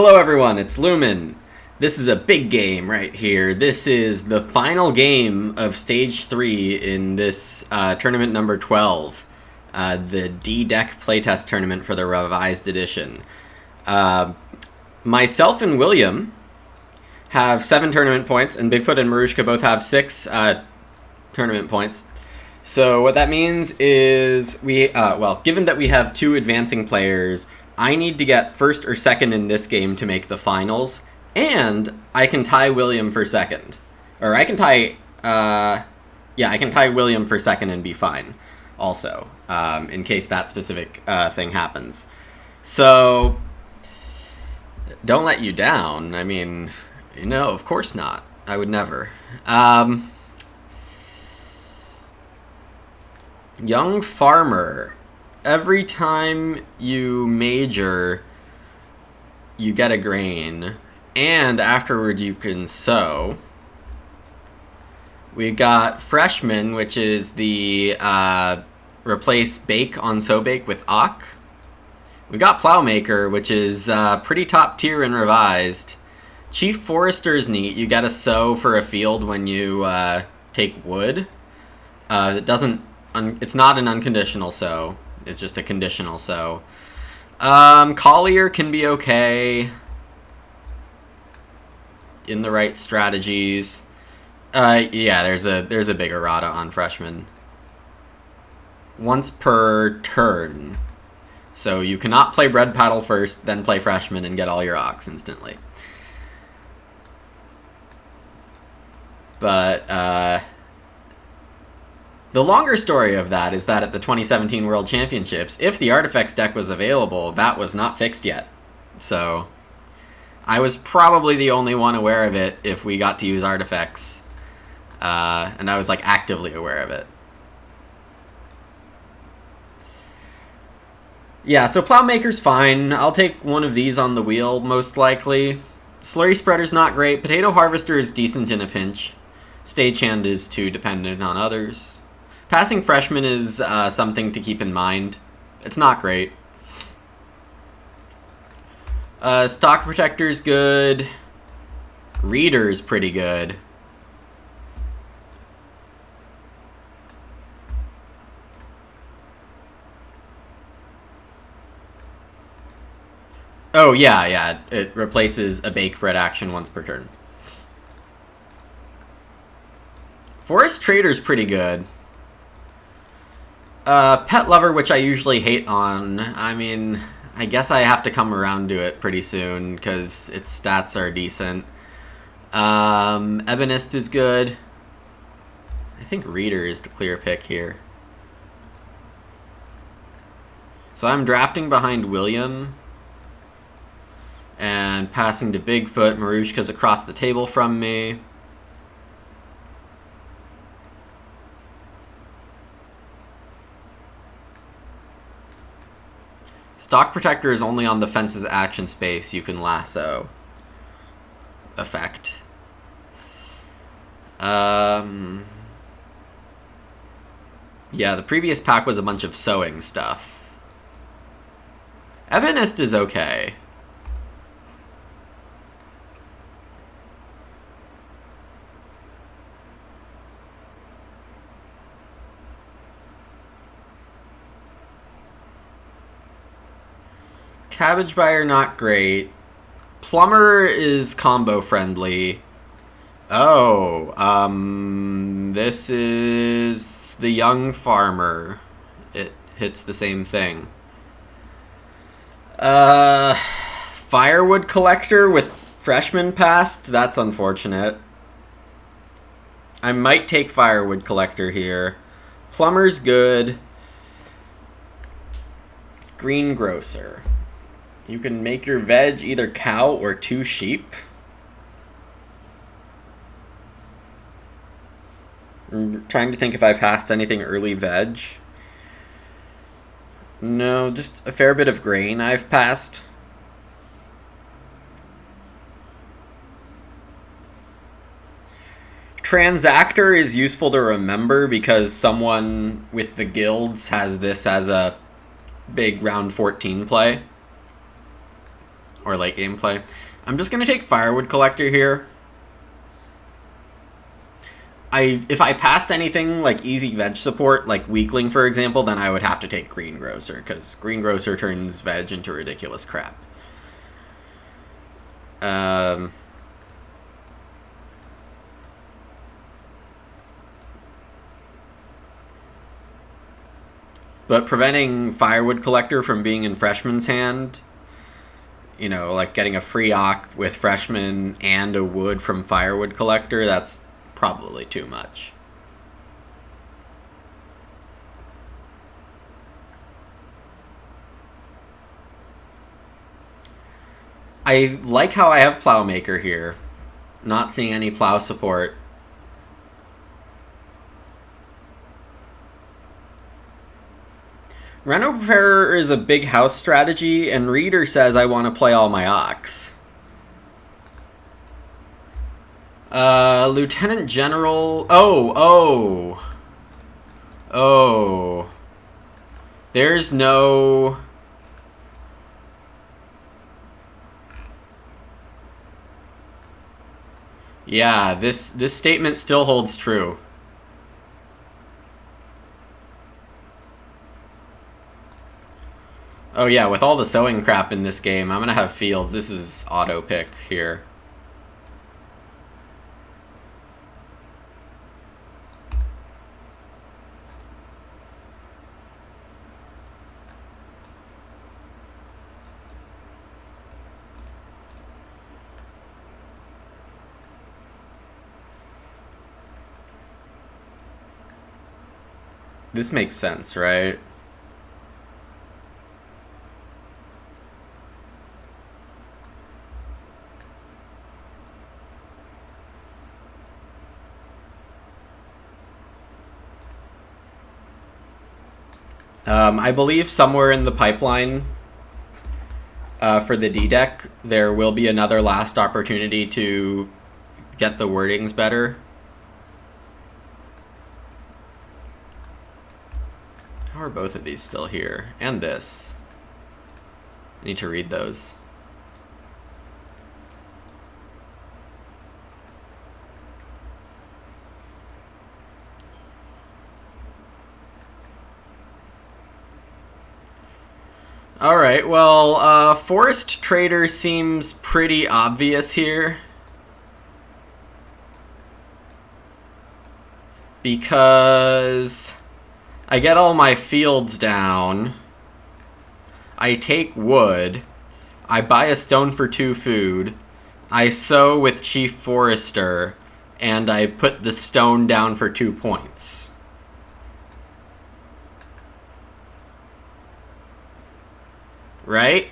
Hello everyone, it's Lumen. This is a big game right here. This is the final game of Stage 3 in this tournament number 12. The D-Deck playtest tournament for the revised edition. Myself and William have 7 tournament points, and Bigfoot and Marushka both have 6 tournament points. So what that means is given that we have 2 advancing players, I need to get first or second in this game to make the finals, and I can tie William for second. Or I can tie, I can tie William for second and be fine, also, in case that specific thing happens. So, don't let you down. I mean, no, of course not. I would never. Young Farmer. Every time you major, you get a grain, and afterward you can sow. We got Freshman, which is the replace Bake on Sow Bake with Ock. We got Plowmaker, which is pretty top tier and revised. Chief Forester's neat. You get a sow for a field when you take wood. It's not an unconditional sow. It's just a conditional sow. Collier can be okay in the right strategies. There's a big errata on Freshman. Once per turn. So you cannot play Bread Paddle first, then play Freshman and get all your Ox instantly. But, the longer story of that is that at the 2017 World Championships, if the Artifacts deck was available, that was not fixed yet. So, I was probably the only one aware of it if we got to use Artifacts. And I was, actively aware of it. Yeah, so Plowmaker's fine. I'll take one of these on the wheel, most likely. Slurry Spreader's not great. Potato Harvester is decent in a pinch. Stagehand is too dependent on others. Passing Freshman is something to keep in mind. It's not great. Stock Protector's good. Reader's pretty good. Oh, yeah. It replaces a Bake Bread action once per turn. Forest Trader's pretty good. Pet Lover, which I usually hate on. I mean, I guess I have to come around to it pretty soon, because its stats are decent. Ebonist is good. I think Reader is the clear pick here. So I'm drafting behind William. And passing to Bigfoot. Marushka's across the table from me. Stock Protector is only on the fence's action space. You can lasso. Effect. Yeah, the previous pack was a bunch of sewing stuff. Ebonist is okay. Cabbage Buyer, not great. Plumber is combo friendly. Oh, this is the Young Farmer. It hits the same thing. Firewood Collector with Freshman passed? That's unfortunate. I might take Firewood Collector here. Plumber's good. Greengrocer. You can make your veg either cow or 2 sheep. I'm trying to think if I passed anything early veg. No, just a fair bit of grain I've passed. Transactor is useful to remember because someone with the guilds has this as a big round 14 play. or late game play. I'm just going to take Firewood Collector here. If I passed anything like easy veg support, like Weakling, for example, then I would have to take Greengrocer, because Greengrocer turns veg into ridiculous crap. But preventing Firewood Collector from being in Freshman's hand, you know, like getting a free Ock with Freshman and a wood from Firewood Collector, that's probably too much. I like how I have Plowmaker here. Not seeing any plow support. Reno Preparer is a big house strategy, and Reader says I want to play all my Ox. Lieutenant General... Oh. There's no... Yeah, this statement still holds true. Oh yeah, with all the sowing crap in this game, I'm gonna have fields. This is auto pick here. This makes sense, right? I believe somewhere in the pipeline for the D deck, there will be another last opportunity to get the wordings better. How are both of these still here? And this. I need to read those. Alright, well, Forest Trader seems pretty obvious here. Because I get all my fields down, I take wood, I buy a stone for 2 food, I sow with Chief Forester, and I put the stone down for 2 points. Right?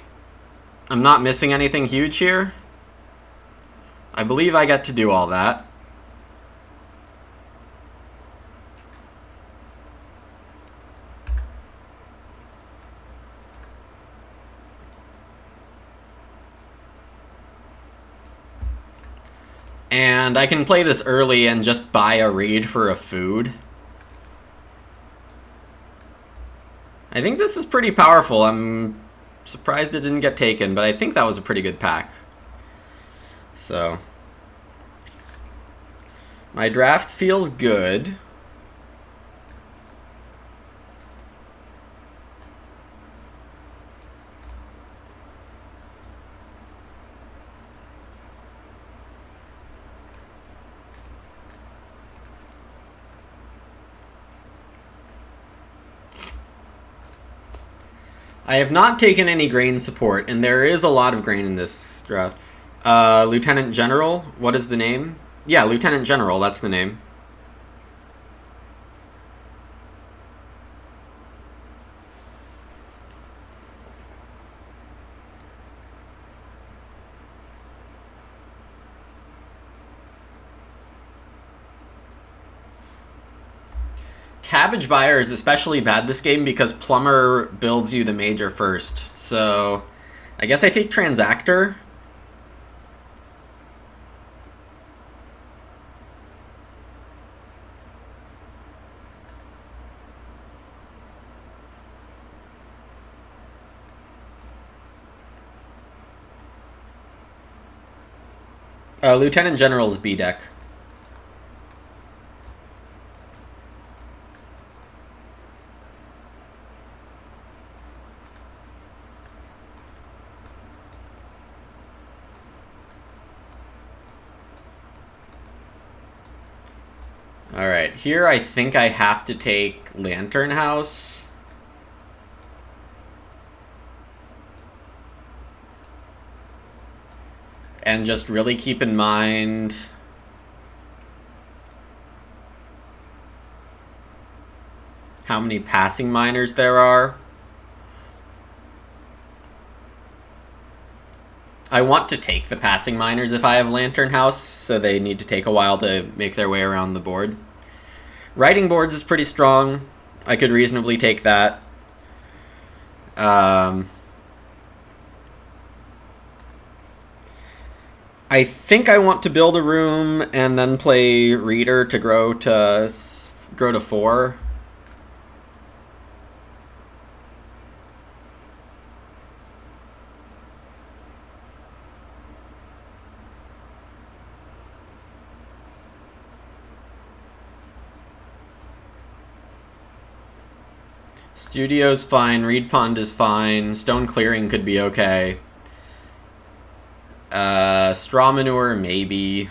I'm not missing anything huge here. I believe I get to do all that. And I can play this early and just buy a raid for a food. I think this is pretty powerful. I'm surprised it didn't get taken, but I think that was a pretty good pack. So my draft feels good. I have not taken any grain support, and there is a lot of grain in this draft. Lieutenant General, what is the name? Yeah, Lieutenant General, that's the name. Cabbage Buyer is especially bad this game because Plumber builds you the major first. So I guess I take Transactor. Lieutenant General's B deck. Alright, here I think I have to take Lantern House. And just really keep in mind how many passing miners there are. I want to take the passing miners if I have Lantern House, so they need to take a while to make their way around the board. Writing boards is pretty strong. I could reasonably take that. I think I want to build a room and then play Reader to grow to 4. Studio's fine, Reed Pond is fine, Stone Clearing could be okay. Straw Manure, maybe.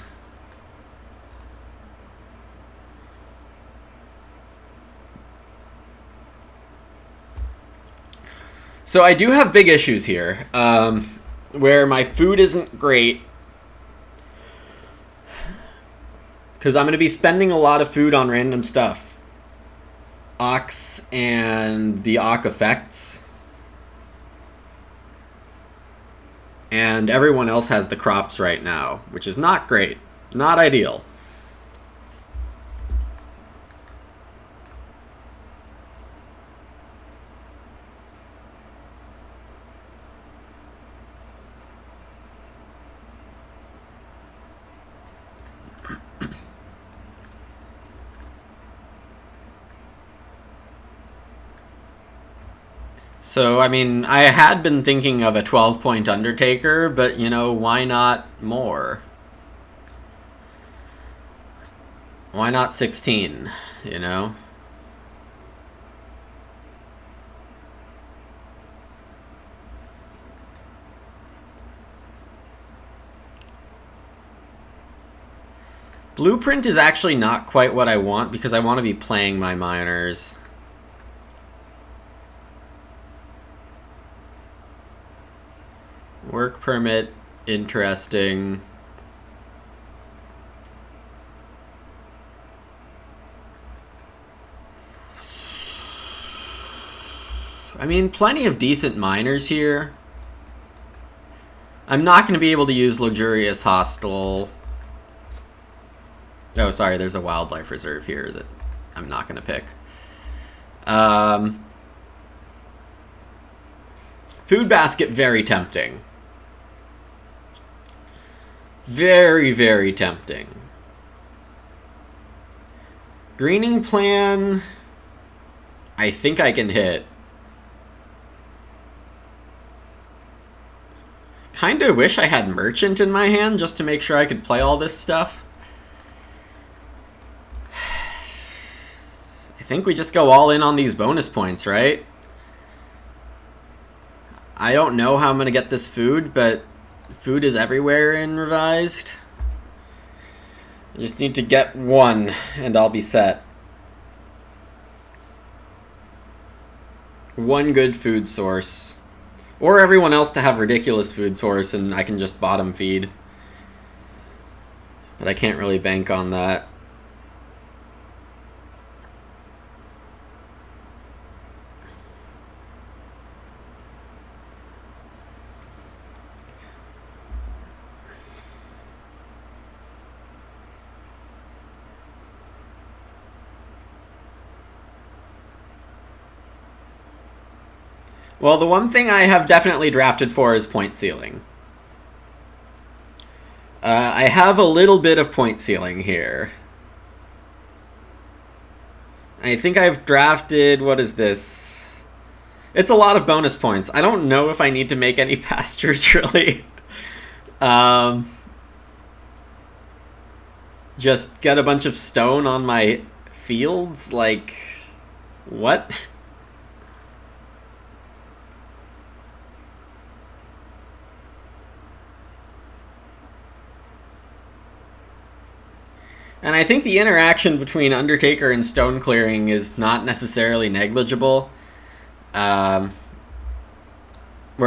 So I do have big issues here, where my food isn't great, because I'm going to be spending a lot of food on random stuff. Ox and the Ock effects. And everyone else has the crops right now, which is not great. Not ideal. So, I mean, I had been thinking of a 12-point Undertaker, but, you know, why not more? Why not 16, you know? Blueprint is actually not quite what I want, because I want to be playing my miners. Work permit, interesting. I mean, plenty of decent miners here. I'm not going to be able to use Luxurious Hostel. Oh, sorry, there's a wildlife reserve here that I'm not going to pick. Food basket, very tempting. Very, very tempting. Greening plan, I think I can hit. Kinda wish I had Merchant in my hand just to make sure I could play all this stuff. I think we just go all in on these bonus points, right? I don't know how I'm going to get this food, but food is everywhere in Revised. I just need to get one, and I'll be set. One good food source. Or everyone else to have ridiculous food source, and I can just bottom feed. But I can't really bank on that. Well, the one thing I have definitely drafted for is point ceiling. I have a little bit of point ceiling here. I think I've drafted, what is this? It's a lot of bonus points. I don't know if I need to make any pastures, really. just get a bunch of stone on my fields? Like, what? And I think the interaction between Undertaker and stone clearing is not necessarily negligible. Where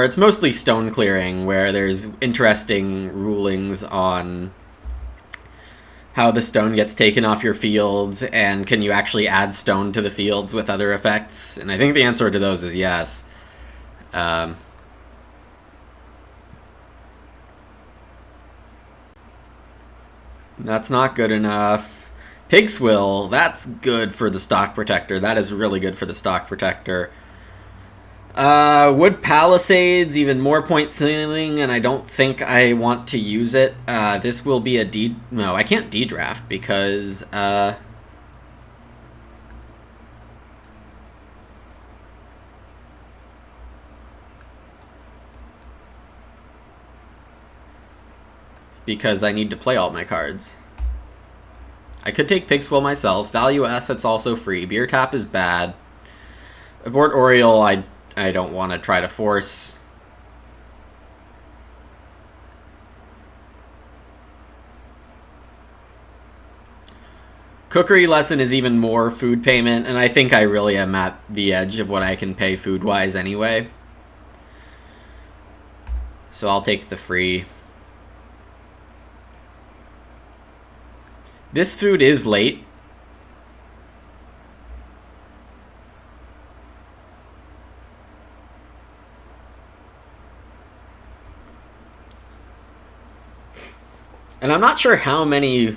it's mostly stone clearing, where there's interesting rulings on how the stone gets taken off your fields, and can you actually add stone to the fields with other effects? And I think the answer to those is yes. That's not good enough. Pig Swill, that's good for the Stock Protector. That is really good for the Stock Protector. Wood Palisades, even more point ceiling, and I don't think I want to use it. This will be a D... No, I can't D-draft because... because I need to play all my cards. I could take Pig Swill myself. Value Asset's also free. Beer Tap is bad. Abort Oriole, I don't want to try to force. Cookery Lesson is even more food payment, and I think I really am at the edge of what I can pay food-wise anyway. So I'll take the free. This food is late. And I'm not sure how many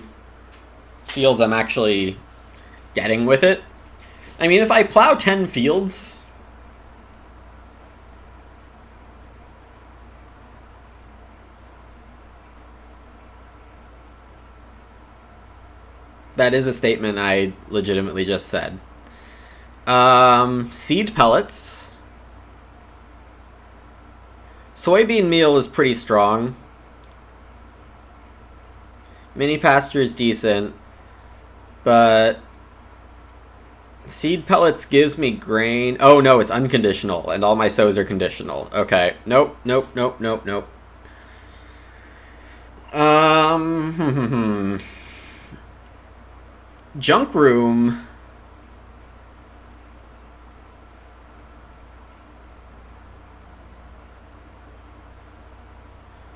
fields I'm actually getting with it. I mean, if I plow 10 fields... That is a statement I legitimately just said. Seed pellets. Soybean meal is pretty strong. Mini pasture is decent. But seed pellets gives me grain. Oh, no, it's unconditional, and all my sows are conditional. Okay. Nope, nope, nope, nope, nope. Junk room.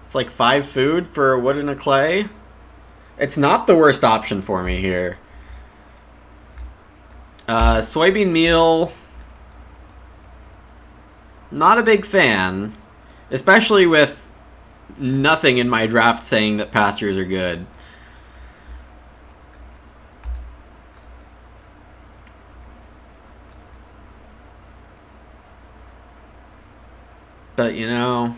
It's like 5 food for wood and a clay. It's not the worst option for me here. Soybean meal. Not a big fan. Especially with nothing in my draft saying that pastures are good. But, you know,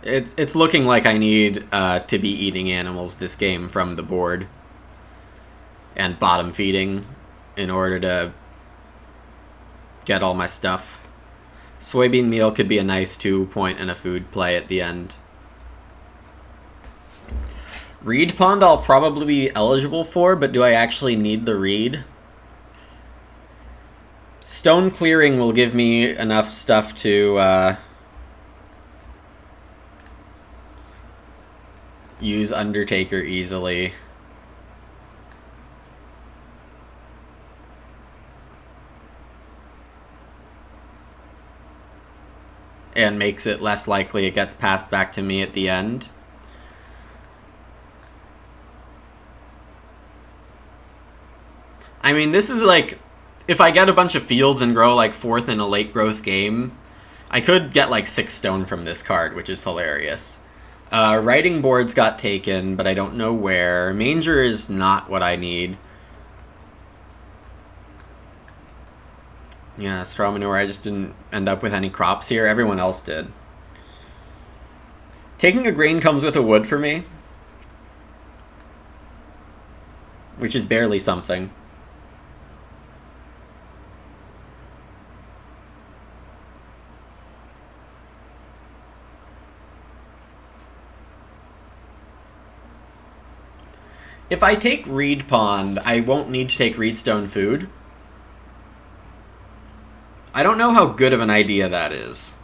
it's looking like I need to be eating animals this game from the board and bottom feeding in order to get all my stuff. Soybean meal could be a nice 2-point and a food play at the end. Reed Pond I'll probably be eligible for, but do I actually need the reed? Stone clearing will give me enough stuff to use Undertaker easily. And makes it less likely it gets passed back to me at the end. I mean, this is like... If I get a bunch of fields and grow like 4th in a late growth game, I could get like 6 stone from this card, which is hilarious. Writing boards got taken, but I don't know where. Manger is not what I need. Yeah, straw manure, I just didn't end up with any crops here. Everyone else did. Taking a grain comes with a wood for me, which is barely something. If I take Reed Pond, I won't need to take Reedstone Food. I don't know how good of an idea that is.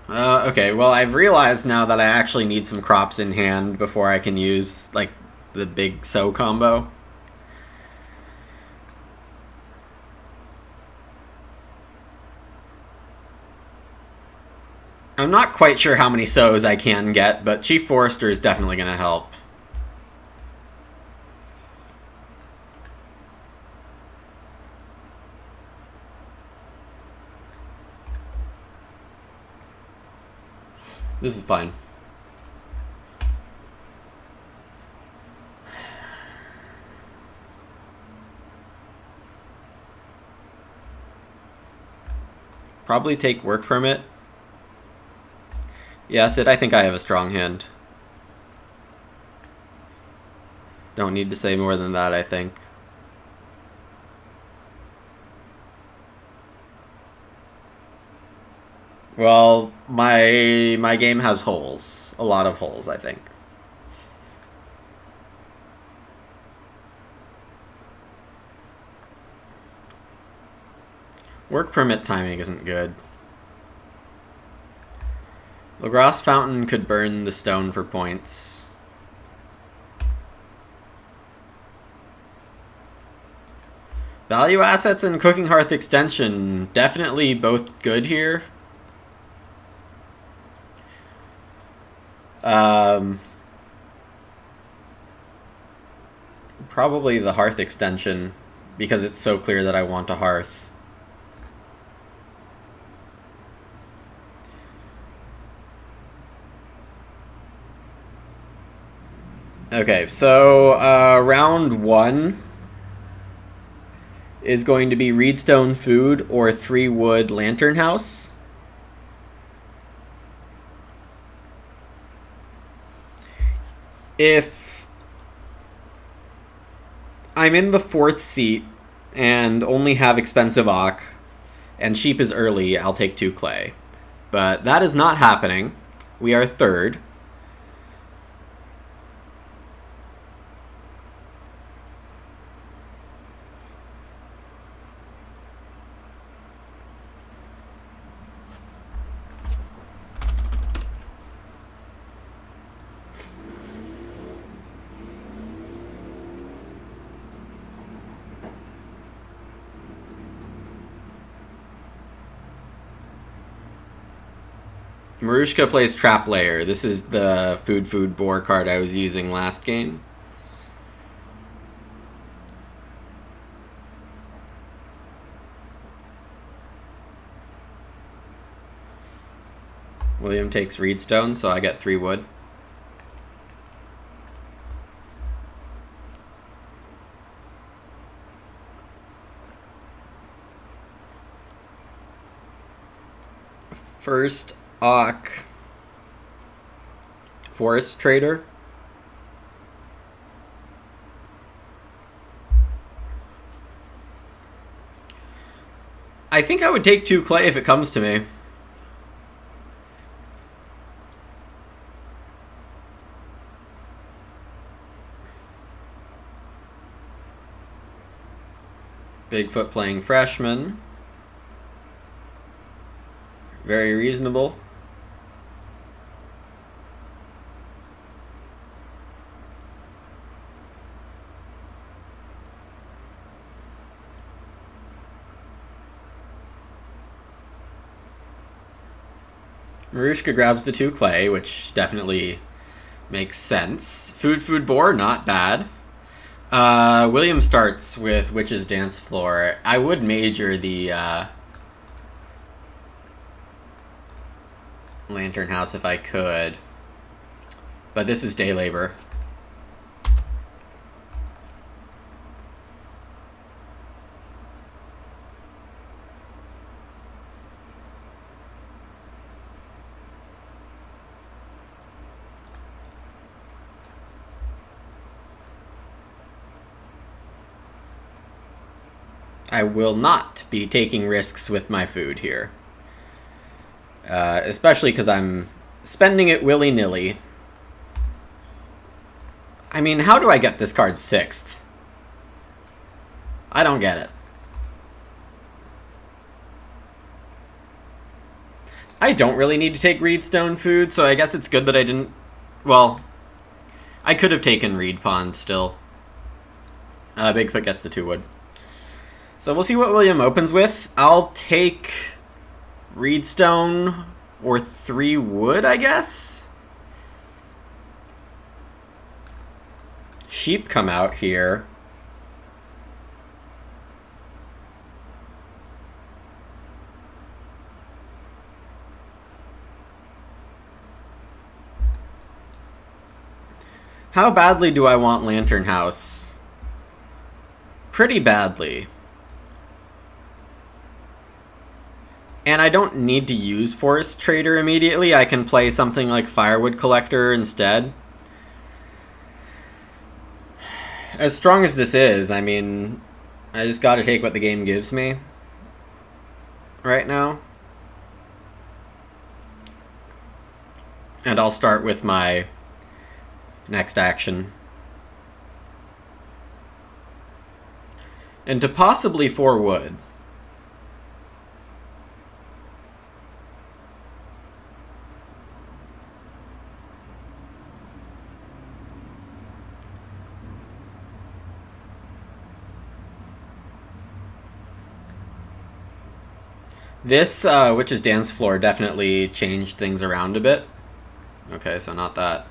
Okay, well, I've realized now that I actually need some crops in hand before I can use, like, the big sow combo. I'm not quite sure how many sows I can get, but Chief Forester is definitely going to help. This is fine. Probably take work permit. Yeah, Sid, I think I have a strong hand. Don't need to say more than that, I think. Well, my game has holes. A lot of holes, I think. Work permit timing isn't good. Lagros Fountain could burn the stone for points. Value assets and Cooking Hearth extension, definitely both good here. Probably the Hearth extension, because it's so clear that I want a Hearth. Okay, so round 1 is going to be Reedstone Food or 3 Wood Lantern House. If I'm in the 4th seat and only have expensive Ock, and sheep is early, I'll take 2 clay. But that is not happening. We are 3rd. Marushka plays Trap Layer. This is the Food Boar card I was using last game. William takes Reedstone, so I get 3 wood. First Ock Forest Trader. I think I would take 2 clay if it comes to me. Bigfoot playing Freshman. Very reasonable. Marushka grabs the 2 clay, which definitely makes sense. Food Boar, not bad. William starts with Witch's Dance Floor. I would major the Lantern House if I could, but this is day labor. I will not be taking risks with my food here. Especially because I'm spending it willy-nilly. I mean, how do I get this card 6th? I don't get it. I don't really need to take Reedstone food, so I guess it's good that I didn't... Well, I could have taken Reed Pond still. Bigfoot gets the 2 wood. So we'll see what William opens with. I'll take Reedstone or 3 wood, I guess? Sheep come out here. How badly do I want Lantern House? Pretty badly. And I don't need to use Forest Trader immediately. I can play something like Firewood Collector instead. As strong as this is, I mean, I just gotta take what the game gives me right now. And I'll start with my next action. And to possibly 4 wood. This Witch's Dance Floor definitely changed things around a bit. Okay, so not that.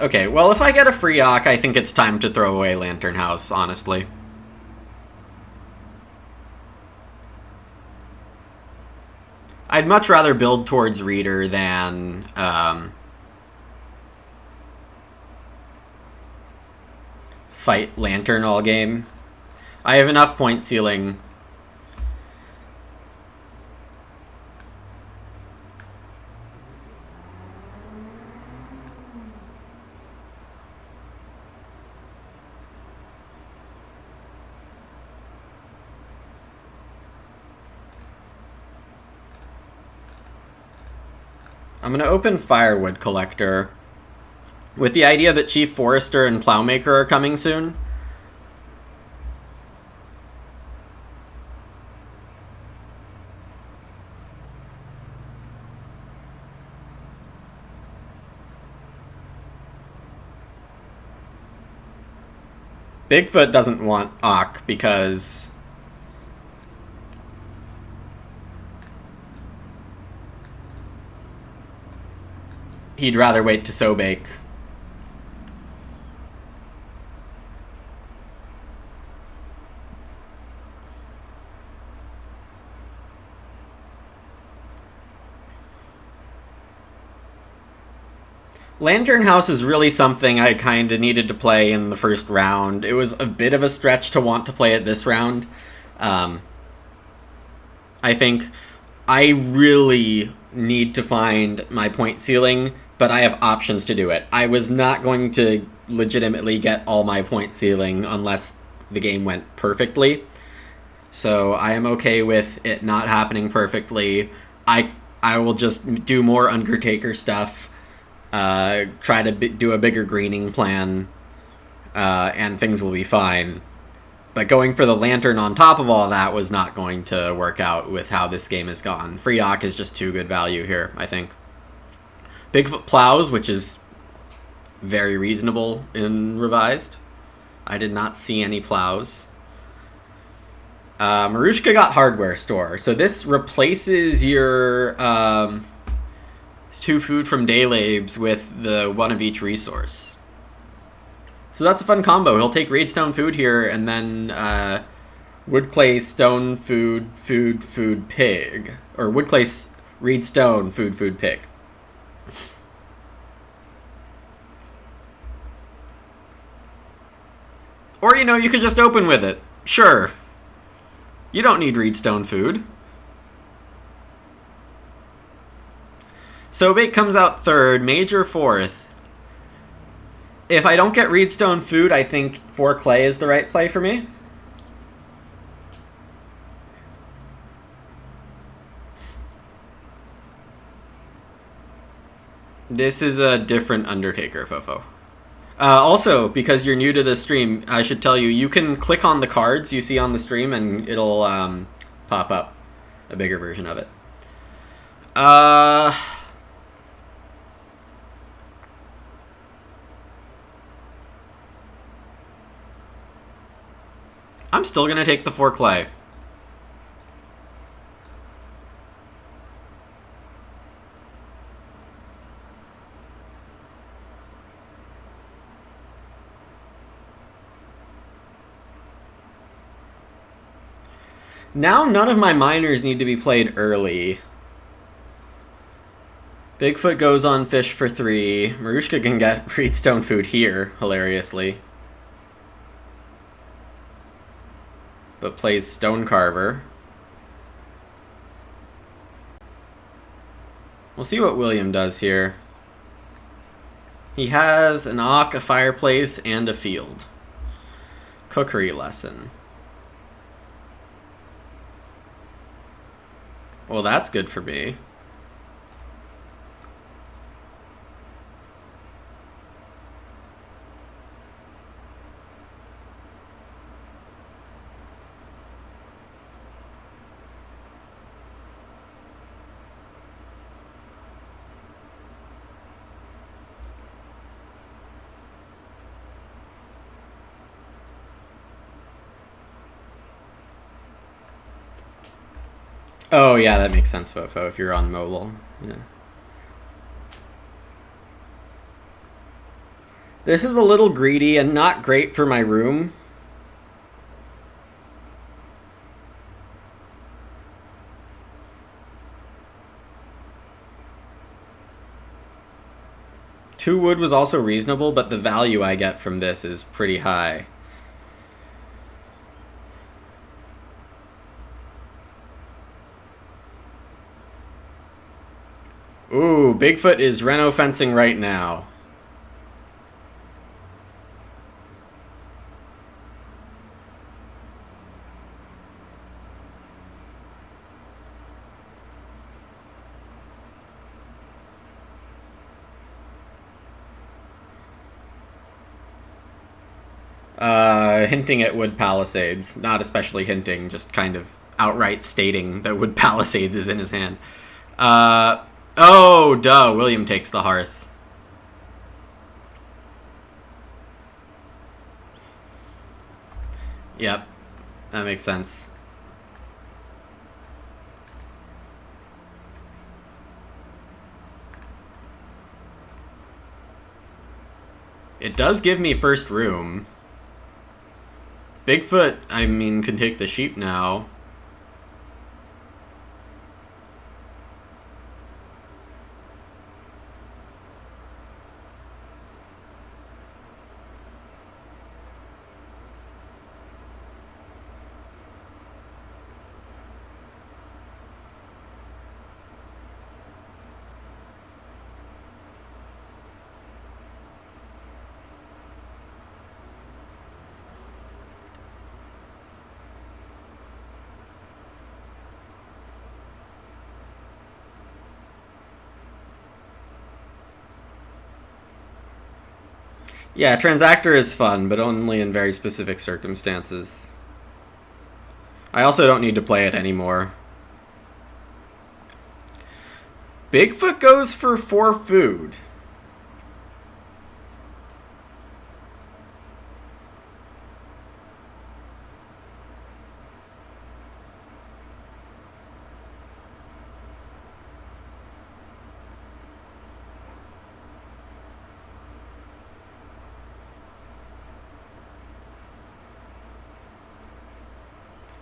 Okay, well, if I get a free Ock, I think it's time to throw away Lantern House, honestly. I'd much rather build towards Reader than, fight Lantern all game. I have enough point ceiling. I'm going to open Firewood Collector with the idea that Chief Forester and Plowmaker are coming soon. Bigfoot doesn't want Ock because he'd rather wait to Sobake. Lantern House is really something I kind of needed to play in the first round. It was a bit of a stretch to want to play it this round. I think I really need to find my point ceiling, but I have options to do it. I was not going to legitimately get all my point ceiling unless the game went perfectly. So I am okay with it not happening perfectly. I will just do more Undertaker stuff, try to do a bigger greening plan, and things will be fine. But going for the Lantern on top of all that was not going to work out with how this game has gone. Free Ock is just too good value here, I think. Bigfoot Plows, which is very reasonable in Revised. I did not see any plows. Marushka got Hardware Store. So this replaces your 2 food from Daylabes with the 1 of each resource. So that's a fun combo. He'll take Reedstone food here, and then Wood Clay Stone food pig. Or Wood Clay Reedstone food pig. Or, you know, you could just open with it. Sure. You don't need Reedstone food. Sobake comes out 3rd, Major 4th. If I don't get Reedstone food, I think 4 clay is the right play for me. This is a different Undertaker, Fofo. Also, because you're new to the stream, I should tell you, you can click on the cards you see on the stream and it'll pop up a bigger version of it. I'm still going to take the 4 clay. Now none of my miners need to be played early. Bigfoot goes on fish for 3. Marushka can get Reedstone food here, hilariously. But plays Stonecarver. We'll see what William does here. He has an Auk, a fireplace, and a field. Cookery lesson. Well, that's good for me. Oh, yeah, that makes sense, Fofo, if you're on mobile. Yeah. This is a little greedy and not great for my room. Two wood was also reasonable, but the value I get from this is pretty high. Ooh, Bigfoot is reno fencing right now. Hinting at wood palisades. Not especially hinting, just kind of outright stating that wood palisades is in his hand. Oh, duh, William takes the hearth. Yep, that makes sense. It does give me first room. Bigfoot, I mean, can take the sheep now. Yeah, Transactor is fun, but only in very specific circumstances. I also don't need to play it anymore. Bigfoot goes for 4 food.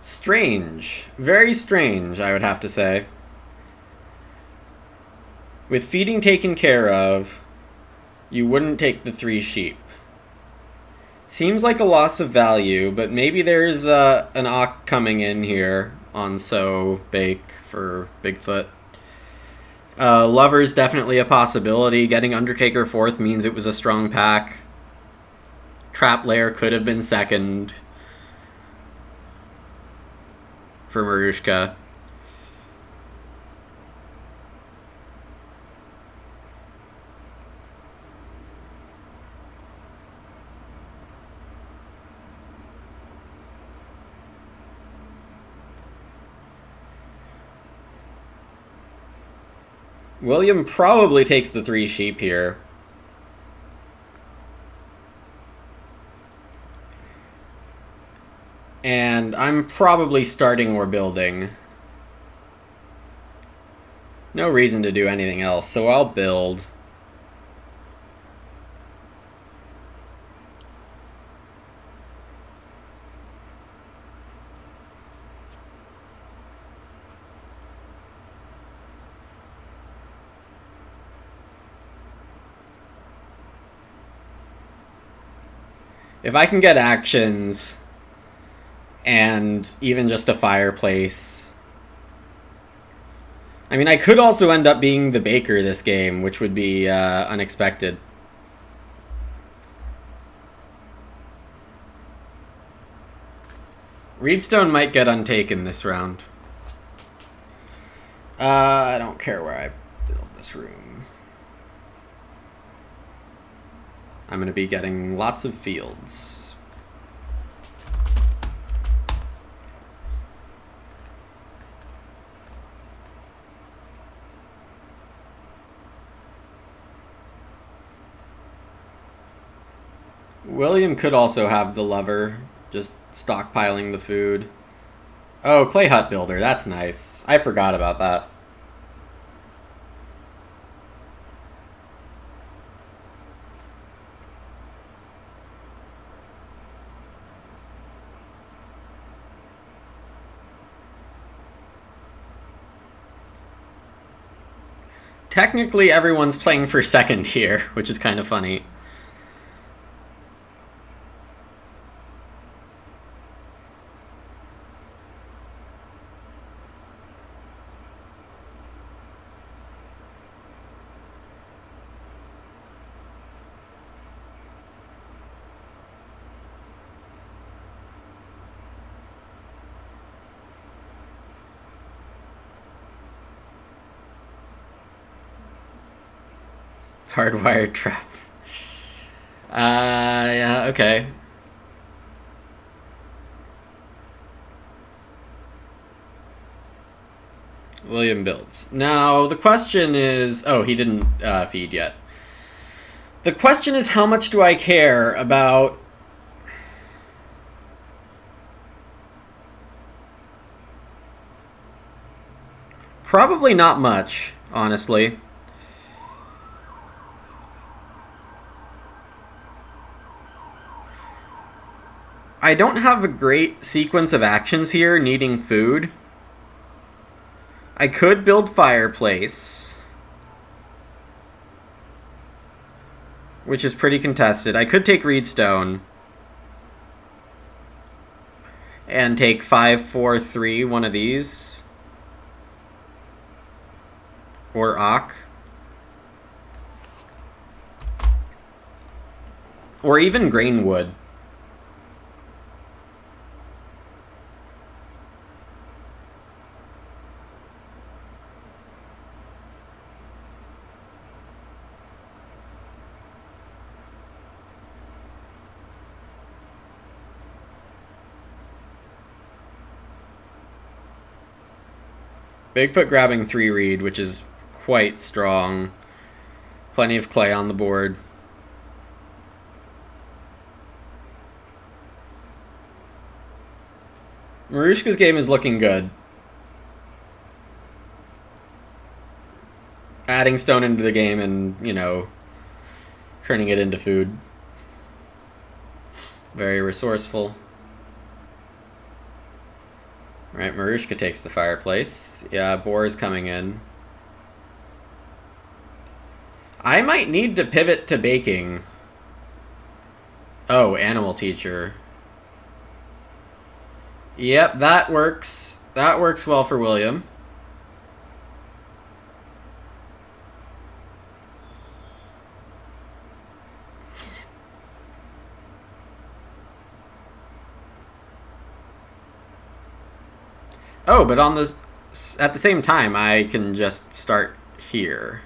Strange. Very strange, I would have to say. With feeding taken care of, you wouldn't take the 3 sheep. Seems like a loss of value, but maybe there's an Auk coming in here on So Bake for Bigfoot. Lover's definitely a possibility. Getting Undertaker 4th means it was a strong pack. Trap Lair could have been second for Marushka. William probably takes the 3 sheep here. And I'm probably starting or building. No reason to do anything else, so I'll build. If I can get actions and even just a fireplace. I mean, I could also end up being the baker this game, which would be unexpected. Reedstone might get untaken this round. I don't care where I build this room. I'm going to be getting lots of fields. William could also have the lever, just stockpiling the food. Oh, clay hut builder, that's nice. I forgot about that. Technically, everyone's playing for second here, which is kind of funny. Hardwired trap. Yeah, okay. William builds. Now, the question is... Oh, he didn't feed yet. The question is, how much do I care about... Probably not much, honestly. I don't have a great sequence of actions here needing food. I could build fireplace, which is pretty contested. I could take Reedstone and take 5, 4, 3, one of these. Or Ock. Or even Grainwood. Bigfoot grabbing 3 reed, which is quite strong. Plenty of clay on the board. Marushka's game is looking good. Adding stone into the game and, you know, turning it into food. Very resourceful. Alright, Marushka takes the fireplace. Yeah, Boar is coming in. I might need to pivot to baking. Oh, animal teacher. Yep, that works. That works well for William. Oh, but on the at the same time, I can just start here.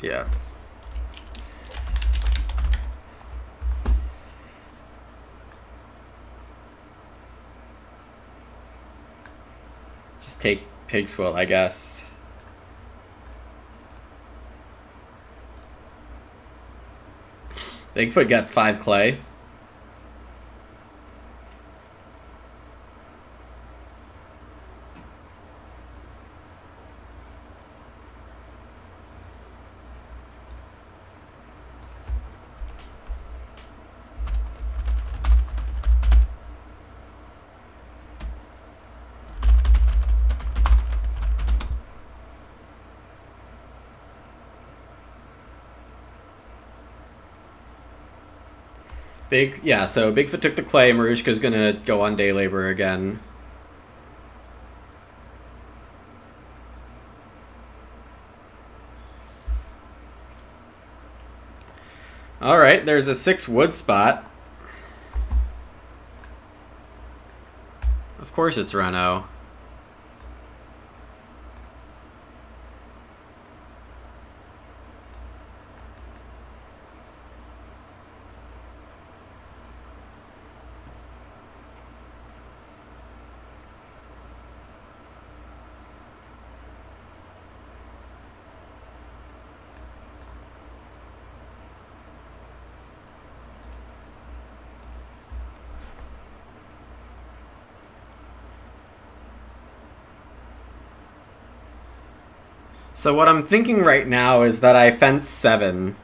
Yeah. Just take Pig Squill, I guess. Bigfoot gets 5 clay. So Bigfoot took the clay. Marushka's gonna go on day labor again. Alright, there's a 6 wood spot. Of course it's Reno. So what I'm thinking right now is that I fence 7.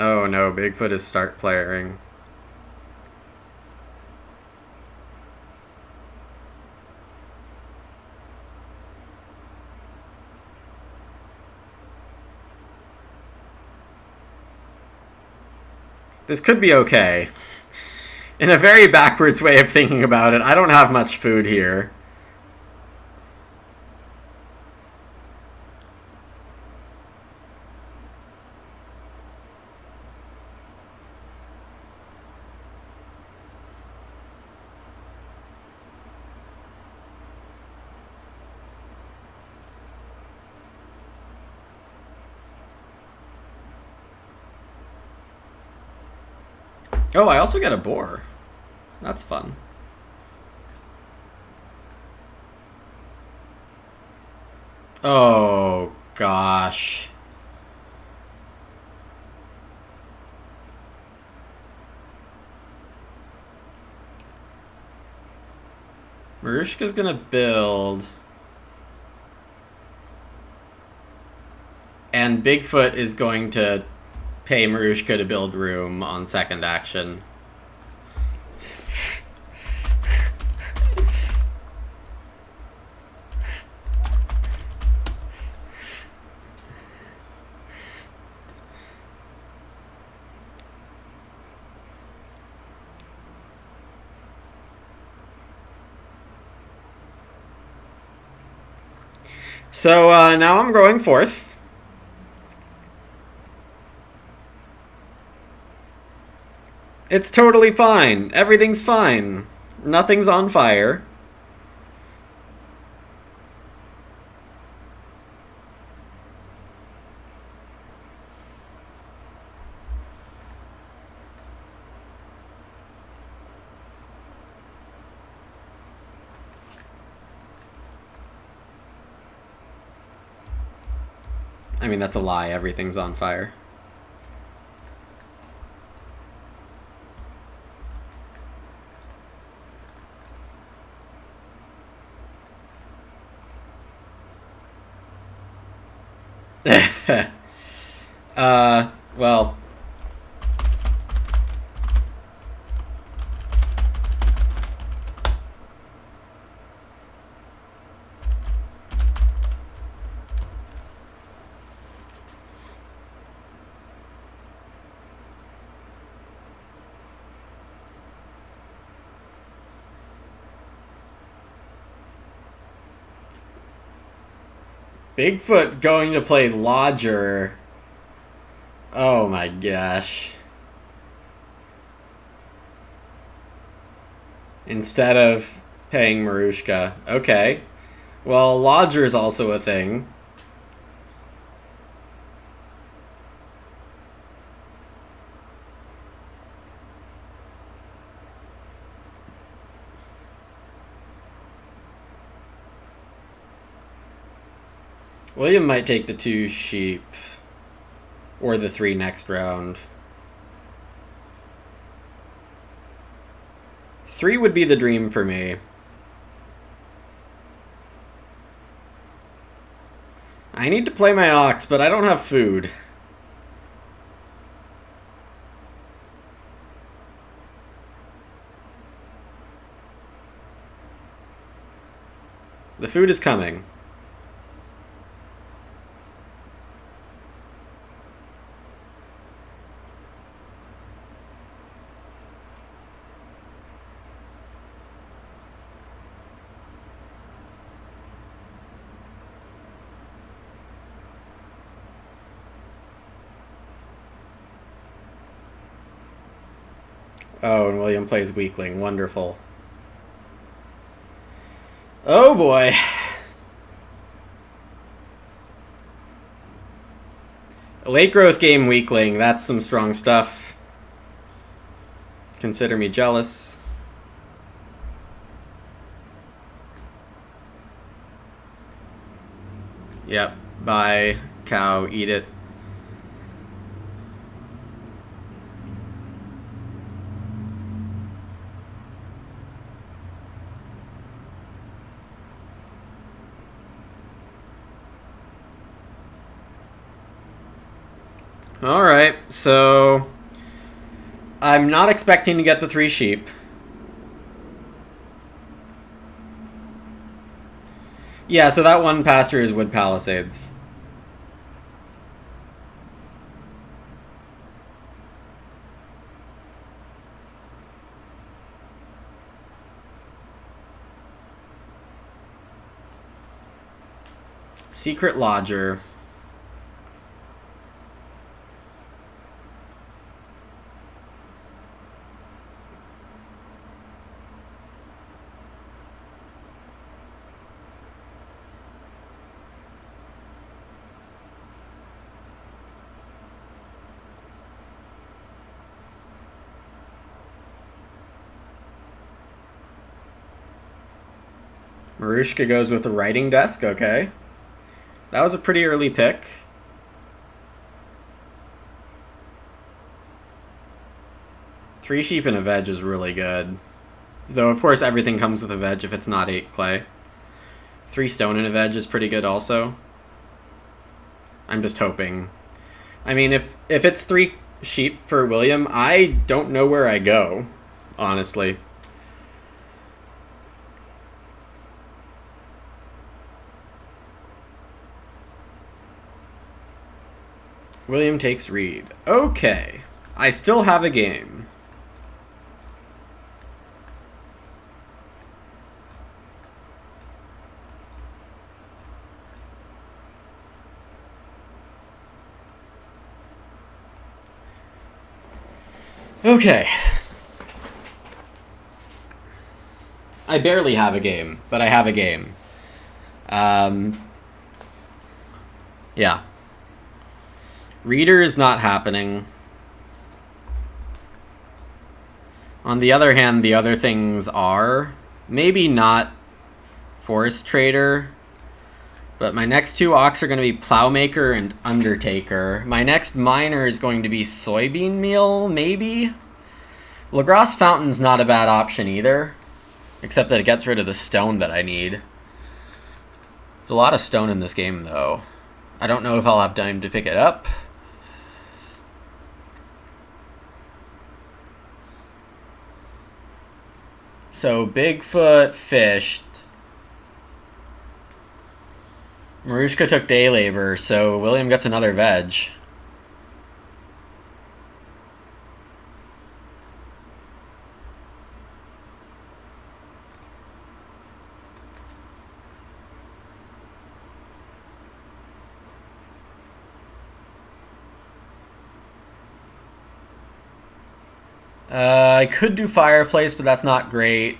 Oh no, Bigfoot is start playing. This could be okay. In a very backwards way of thinking about it, I don't have much food here. Oh, I also get a boar. That's fun. Oh, gosh. Marushka's gonna build. And Bigfoot is going to pay Marushka to build room on second action. So now I'm growing fourth. It's totally fine. Everything's fine. Nothing's on fire. I mean, that's a lie. Everything's on fire. Well. Bigfoot going to play Lodger. Oh my gosh. Instead of paying Marushka. Okay. Well, Lodger is also a thing. William might take the 2 sheep. Or the 3 next round. 3 would be the dream for me. I need to play my ox, but I don't have food. The food is coming. Oh, and William plays weakling. Wonderful. Oh boy. A late growth game weakling. That's some strong stuff. Consider me jealous. Yep. Bye, cow. Eat it. Alright, so I'm not expecting to get the 3 sheep. Yeah, so that one pasture is wood palisades. Secret lodger. Marushka goes with the writing desk, okay. That was a pretty early pick. Three sheep and a veg is really good. Though, of course, everything comes with a veg if it's not 8 clay. 3 stone and a veg is pretty good also. I'm just hoping. I mean, if it's 3 sheep for William, I don't know where I go, honestly. William takes reed. Okay. I still have a game. Okay. I barely have a game, but I have a game. Yeah. Reader is not happening. On the other hand, the other things are. Maybe not Forest Trader, but my next 2 ox are going to be Plowmaker and Undertaker. My next miner is going to be Soybean Meal, maybe? Lagrange Fountain's not a bad option either, except that it gets rid of the stone that I need. There's a lot of stone in this game, though. I don't know if I'll have time to pick it up. So, Bigfoot fished. Marushka took day labor, so William gets another veg. I could do Fireplace, but that's not great.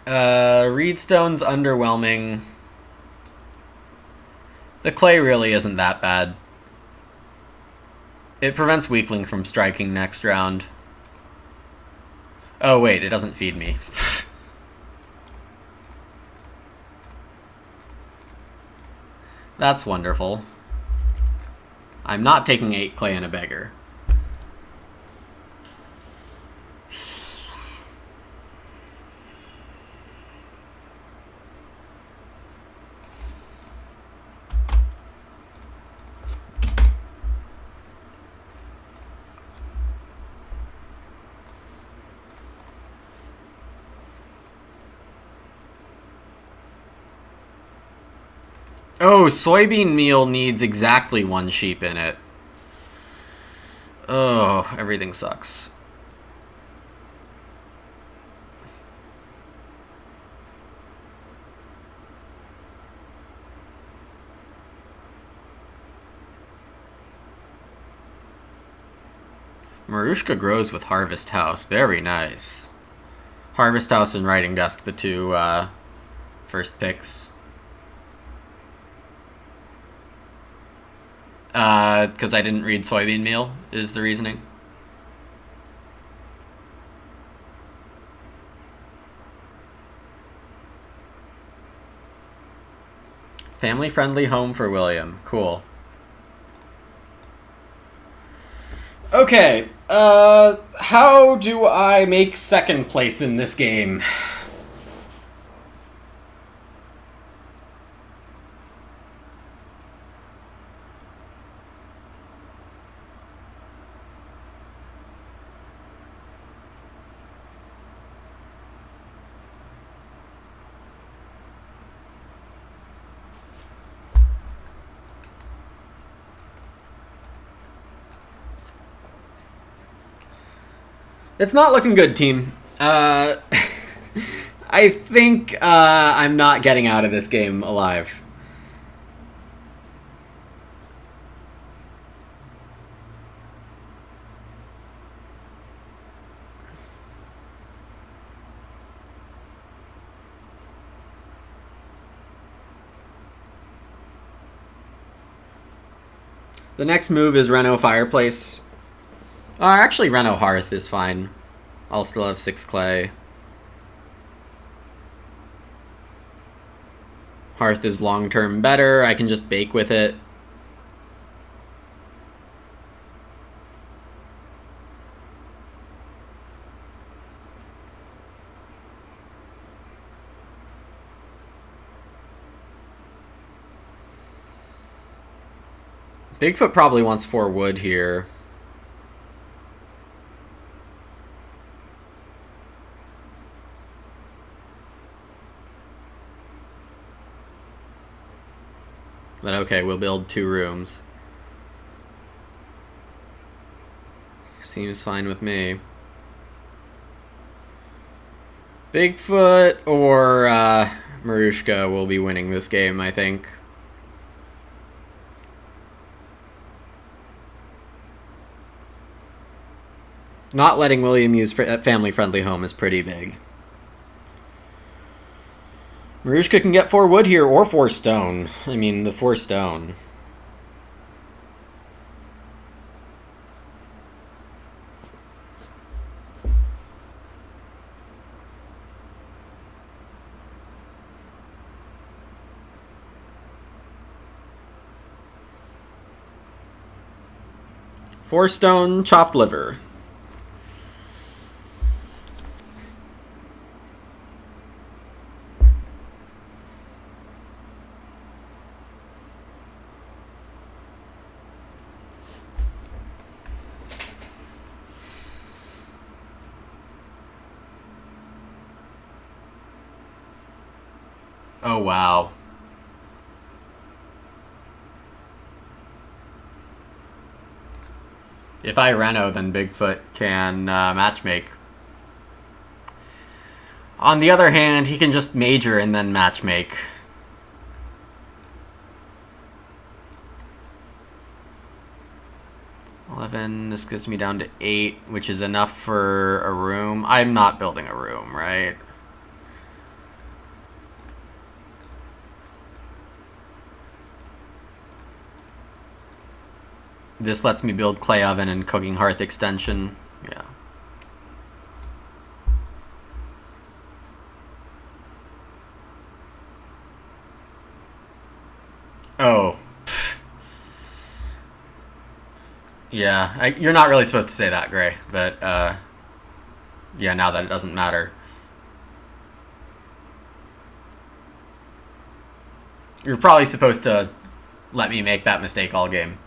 Reedstone's underwhelming. The clay really isn't that bad. It prevents Weakling from striking next round. Oh wait, it doesn't feed me. That's wonderful. I'm not taking 8 clay and a beggar. Oh, soybean meal needs exactly 1 sheep in it. Oh, everything sucks. Marushka grows with Harvest House. Very nice. Harvest House and Writing Desk, the two first picks. Because I didn't read soybean meal, is the reasoning. Family-friendly home for William. Cool. Okay, how do I make second place in this game? It's not looking good, team. I think I'm not getting out of this game alive. The next move is Reno Fireplace. Actually, Reno Hearth is fine. I'll still have 6 clay. Hearth is long-term better. I can just bake with it. Bigfoot probably wants 4 wood here. But okay, we'll build 2 rooms. Seems fine with me. Bigfoot or Marushka will be winning this game, I think. Not letting William use family-friendly home is pretty big. Marushka can get 4 wood here, or 4 stone. I mean, the 4 stone. Four stone, chopped liver. Oh, wow. If I Reno, then Bigfoot can matchmake. On the other hand, he can just major and then matchmake. This gets me down to 8, which is enough for a room. I'm not building a room, right? This lets me build clay oven and cooking hearth extension. Yeah. Oh, Yeah, you're not really supposed to say that, Gray, but yeah, now that it doesn't matter. You're probably supposed to let me make that mistake all game.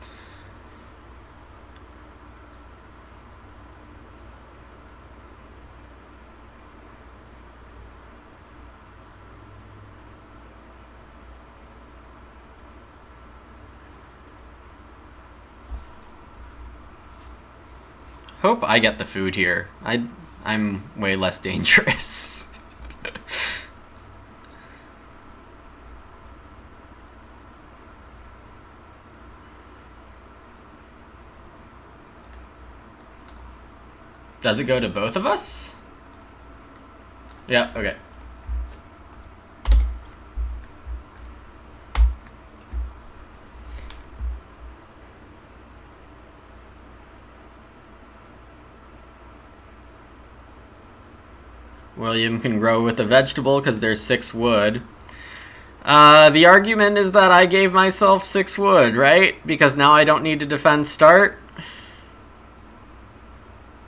Hope I get the food here. I'm way less dangerous. Does it go to both of us? Yeah, okay. William can grow with a vegetable because there's 6 wood. The argument is that I gave myself 6 wood, right? Because now I don't need to defend start.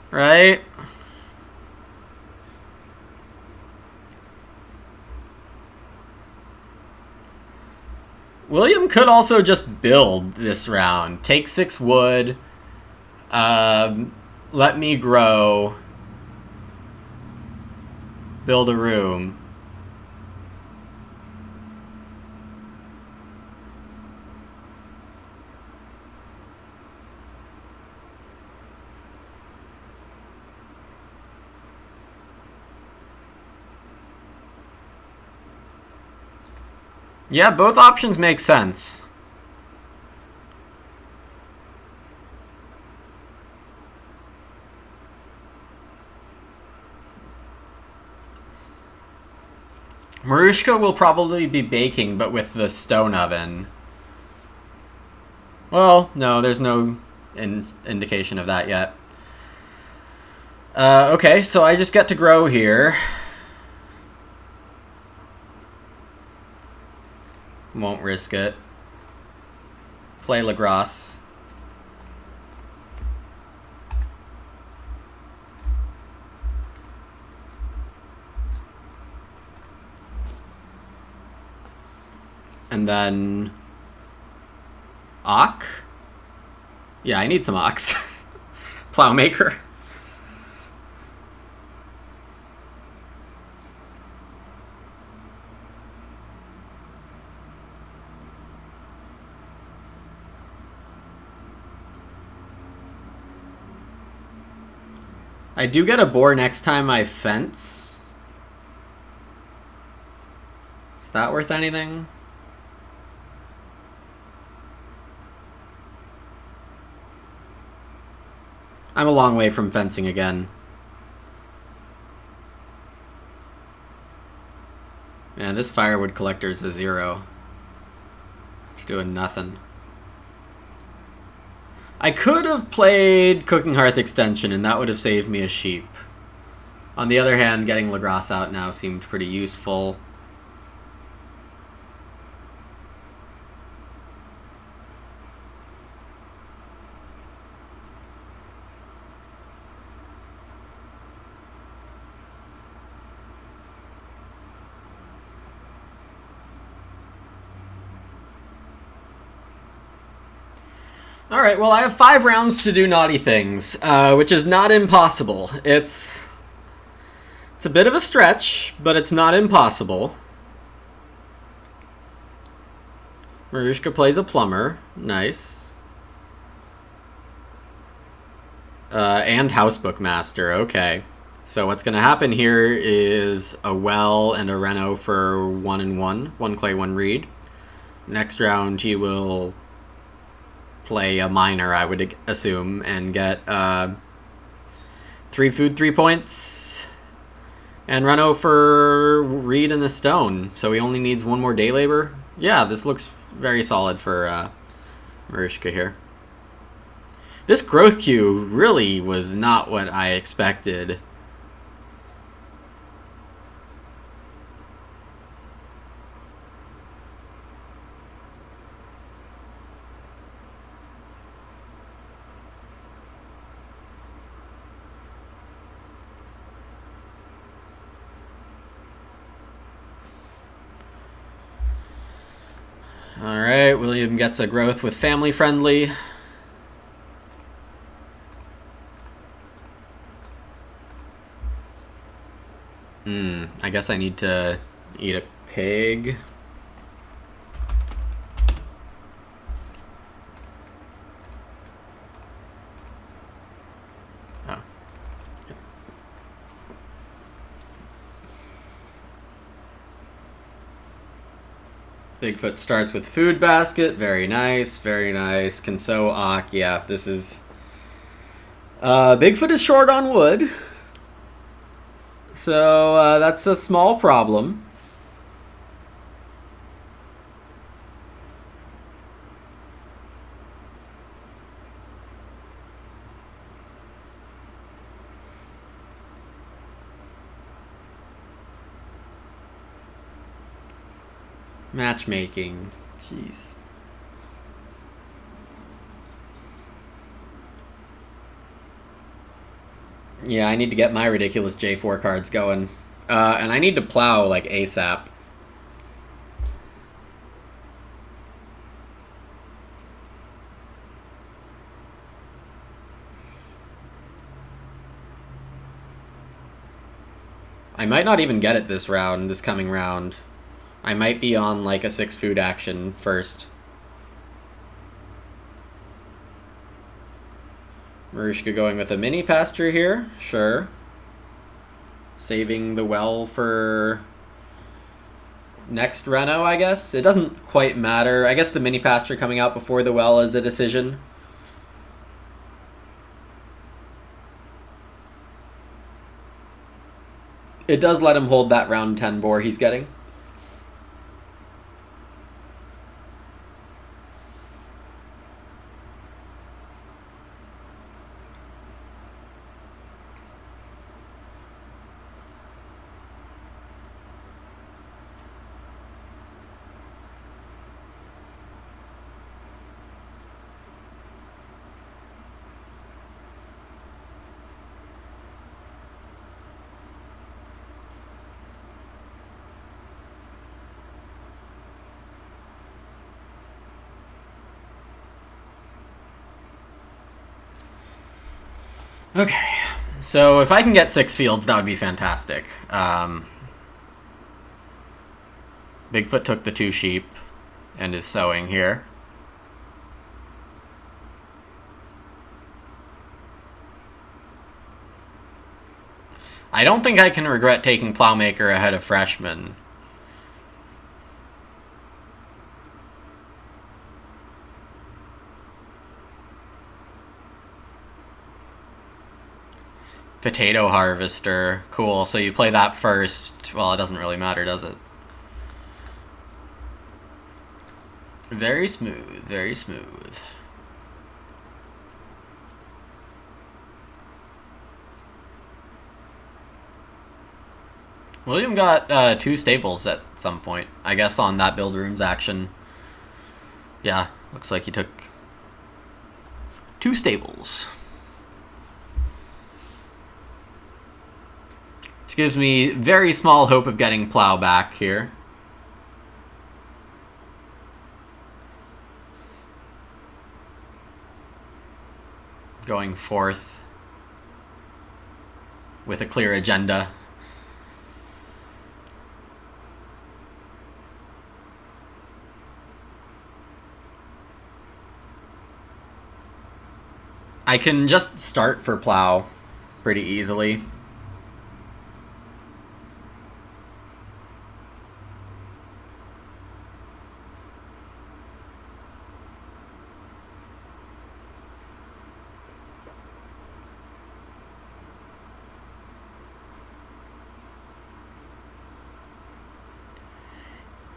Right? William could also just build this round. Take 6 wood. Let me grow. Build a room. Yeah, both options make sense. Marushka will probably be baking, but with the stone oven. Well, no, there's no indication of that yet. Okay, so I just get to grow here. Won't risk it. Play Lagras. And then Ock. Yeah, I need some Ox. Plowmaker. I do get a boar next time I fence. Is that worth anything? I'm a long way from fencing again. Man, this firewood collector is a 0. It's doing nothing. I could have played Cooking Hearth Extension, and that would have saved me a sheep. On the other hand, getting Lagras out now seemed pretty useful. Alright, well I have 5 rounds to do naughty things, which is not impossible. It's a bit of a stretch, but it's not impossible. Marushka plays a plumber. Nice. And Housebook Master. Okay. So what's going to happen here is a well and a reno for 1 and 1. 1 clay, 1 reed. Next round he will play a miner, I would assume, and get 3 food, 3 points. And reno for reed and the stone. So he only needs 1 more day labor. Yeah, this looks very solid for Marushka here. This growth queue really was not what I expected. Alright, William gets a growth with family friendly. I guess I need to eat a pig. Oh. Bigfoot starts with food basket. Very nice, very nice. Can sow ock. Yeah, this is... Bigfoot is short on wood. So that's a small problem. Matchmaking. Jeez. Yeah, I need to get my ridiculous J4 cards going. And I need to plow, like, ASAP. I might not even get it this round, this coming round. I might be on, like, a 6 food action first. Marushka going with a mini pasture here. Sure. Saving the well for next reno, I guess. It doesn't quite matter. I guess the mini pasture coming out before the well is a decision. It does let him hold that round 10 boar he's getting. Okay, so if I can get 6 fields, that would be fantastic. Bigfoot took the 2 sheep and is sowing here. I don't think I can regret taking Plowmaker ahead of Freshman. Potato Harvester. Cool, so you play that first. Well, it doesn't really matter, does it? Very smooth, very smooth. William got 2 staples at some point. I guess on that build rooms action. Yeah, looks like he took 2 stables. Which gives me very small hope of getting plow back here. Going forth with a clear agenda. I can just start for plow pretty easily.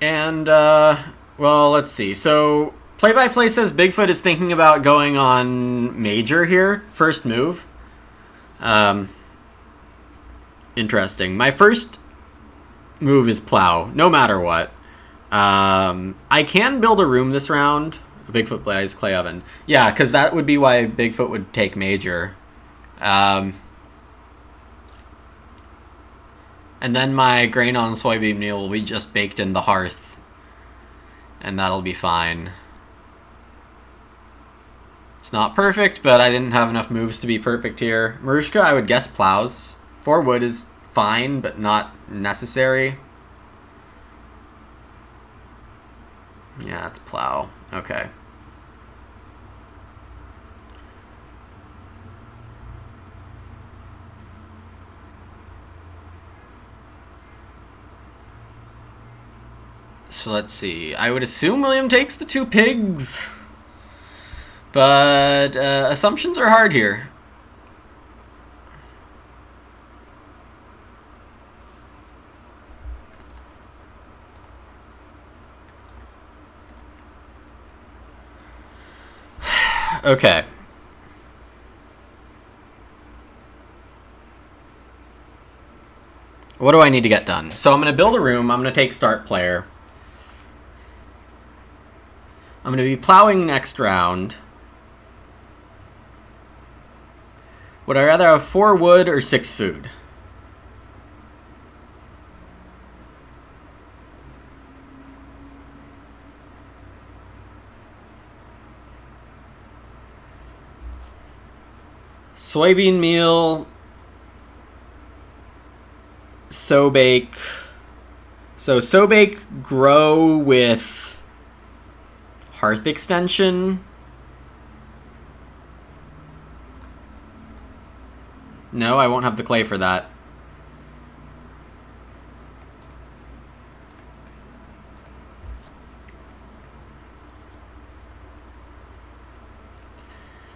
And, well, let's see. So, Play-by-Play says Bigfoot is thinking about going on Major here, first move. Interesting. My first move is Plow, no matter what. I can build a room this round. Bigfoot plays Clay Oven. Yeah, because that would be why Bigfoot would take Major. And then my grain on soybean meal will be just baked in the hearth. and that'll be fine. It's not perfect, but I didn't have enough moves to be perfect here. Marushka, I would guess plows. 4 wood is fine, but not necessary. Yeah, it's plow. Okay. So let's see. I would assume William takes the 2 pigs. But assumptions are hard here. Okay. What do I need to get done? So I'm going to build a room. I'm going to take start player. I'm going to be plowing next round. Would I rather have 4 wood or 6 food? Soybean meal, so-bake. So so-bake grow with hearth extension. No, I won't have the clay for that.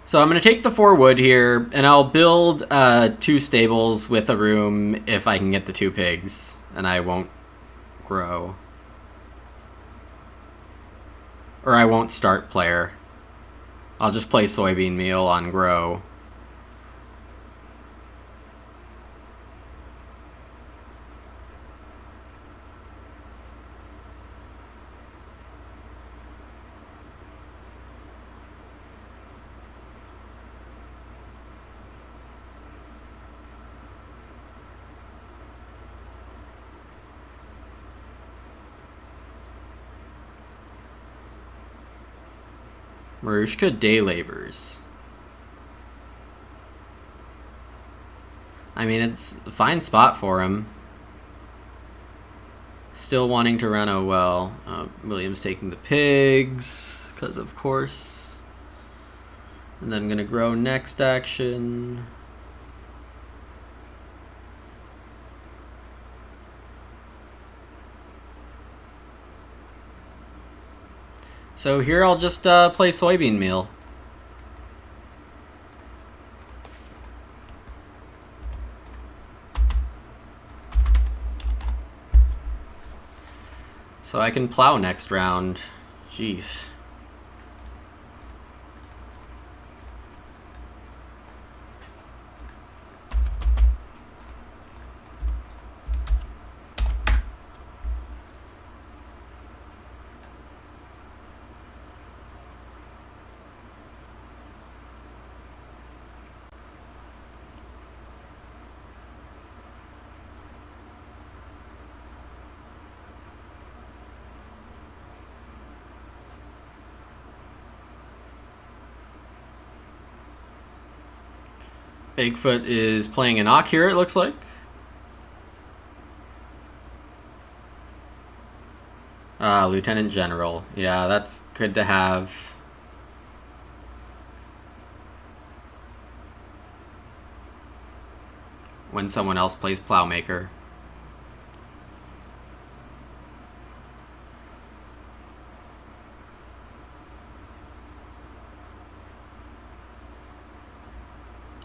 So I'm going to take the 4 wood here, and I'll build 2 stables with a room if I can get the 2 pigs, and I won't grow. Or I won't start player. I'll just play soybean meal on grow. Marushka day labors. I mean, it's a fine spot for him. Still wanting to run a well. William's taking the pigs, because of course. And then gonna grow next action. So here I'll just play soybean meal. So I can plow next round. Jeez. Bigfoot is playing an Ock here, it looks like. Lieutenant General. Yeah, that's good to have. When someone else plays Plowmaker.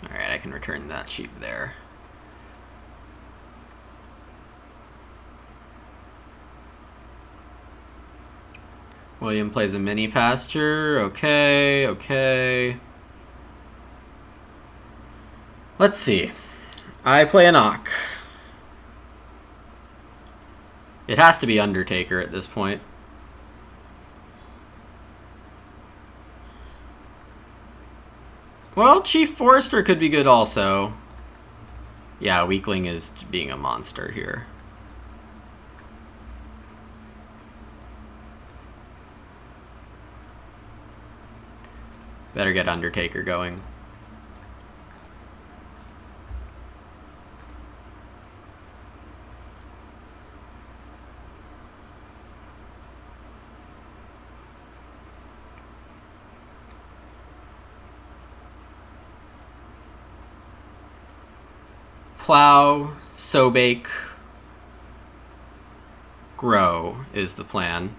Alright, I can return that sheep there. William plays a mini pasture. Okay, okay. Let's see. I play an Ock. It has to be Undertaker at this point. Well, Chief Forester could be good also. Yeah, Weakling is being a monster here. Better get Undertaker going. Plow, sow bake, grow is the plan.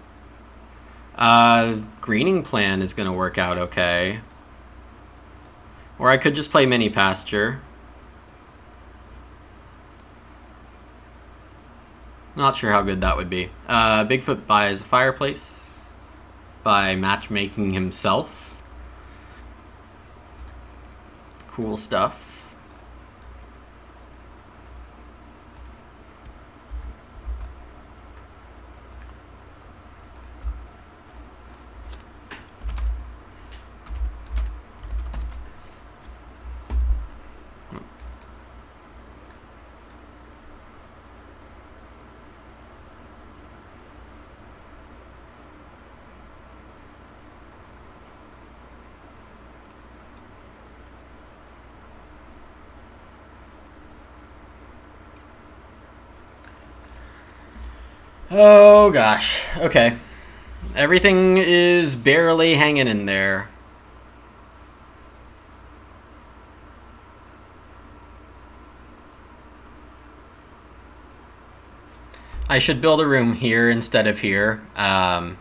Greening plan is going to work out okay. Or I could just play mini pasture. Not sure how good that would be. Bigfoot buys a fireplace by matchmaking himself. Cool stuff. Oh gosh, okay. Everything is barely hanging in there. I should build a room here instead of here. The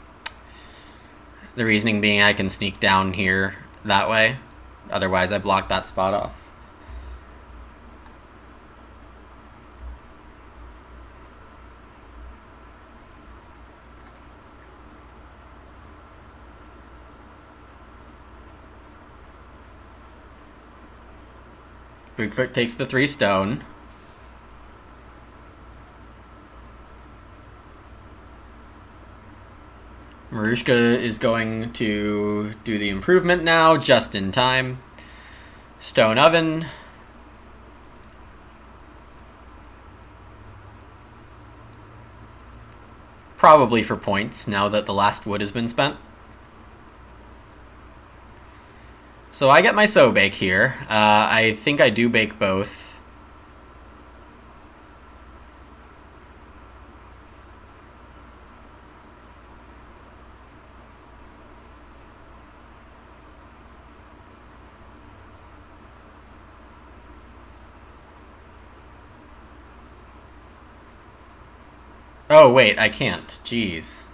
reasoning being I can sneak down here that way. Otherwise I block that spot off. Bigfoot takes the 3 stone. Marushka is going to do the improvement now, just in time. Stone oven. Probably for points, now that the last wood has been spent. So I get my sow bake here. I think I do bake both. Oh, wait, I can't. Jeez.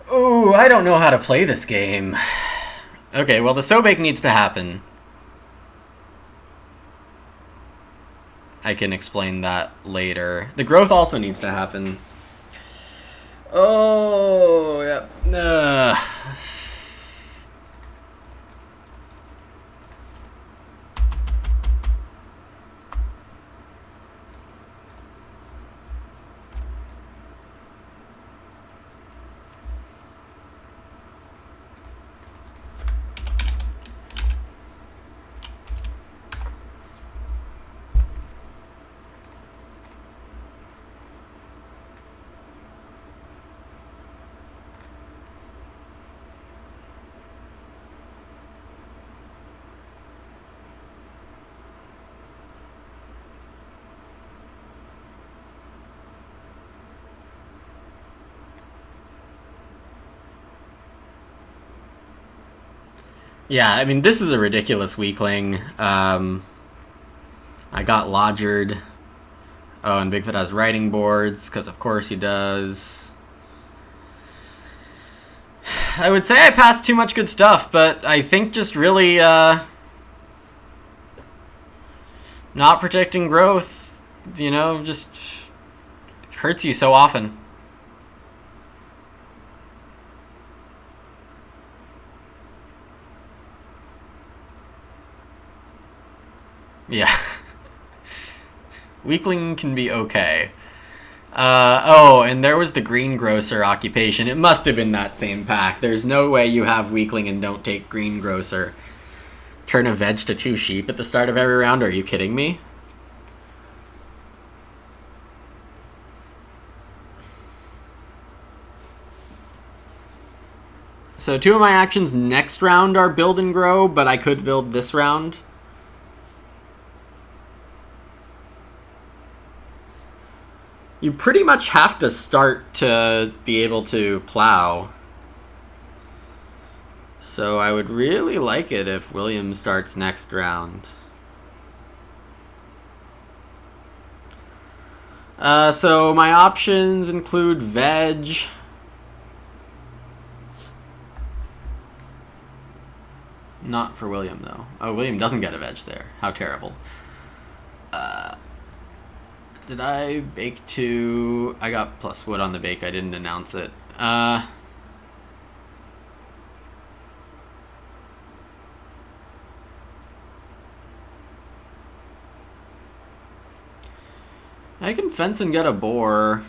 Oh, I don't know how to play this game. Okay, well, the sow bake needs to happen. I can explain that later. The growth also needs to happen. Oh, yeah. Yeah, I mean, this is a ridiculous weakling. I got lodgered. Oh, and Bigfoot has writing boards, because of course he does. I would say I passed too much good stuff, but I think just really not protecting growth, you know, just hurts you so often. Yeah. Weakling can be okay. Oh, and there was the greengrocer occupation. It must have been that same pack. There's no way you have weakling and don't take greengrocer. Turn a veg to 2 sheep at the start of every round? Are you kidding me? So 2 of my actions next round are build and grow, but I could build this round. You pretty much have to start to be able to plow. So I would really like it if William starts next round. So my options include veg. Not for William, though. Oh, William doesn't get a veg there. How terrible. Did I bake 2? I got plus wood on the bake. I didn't announce it. I can fence and get a boar.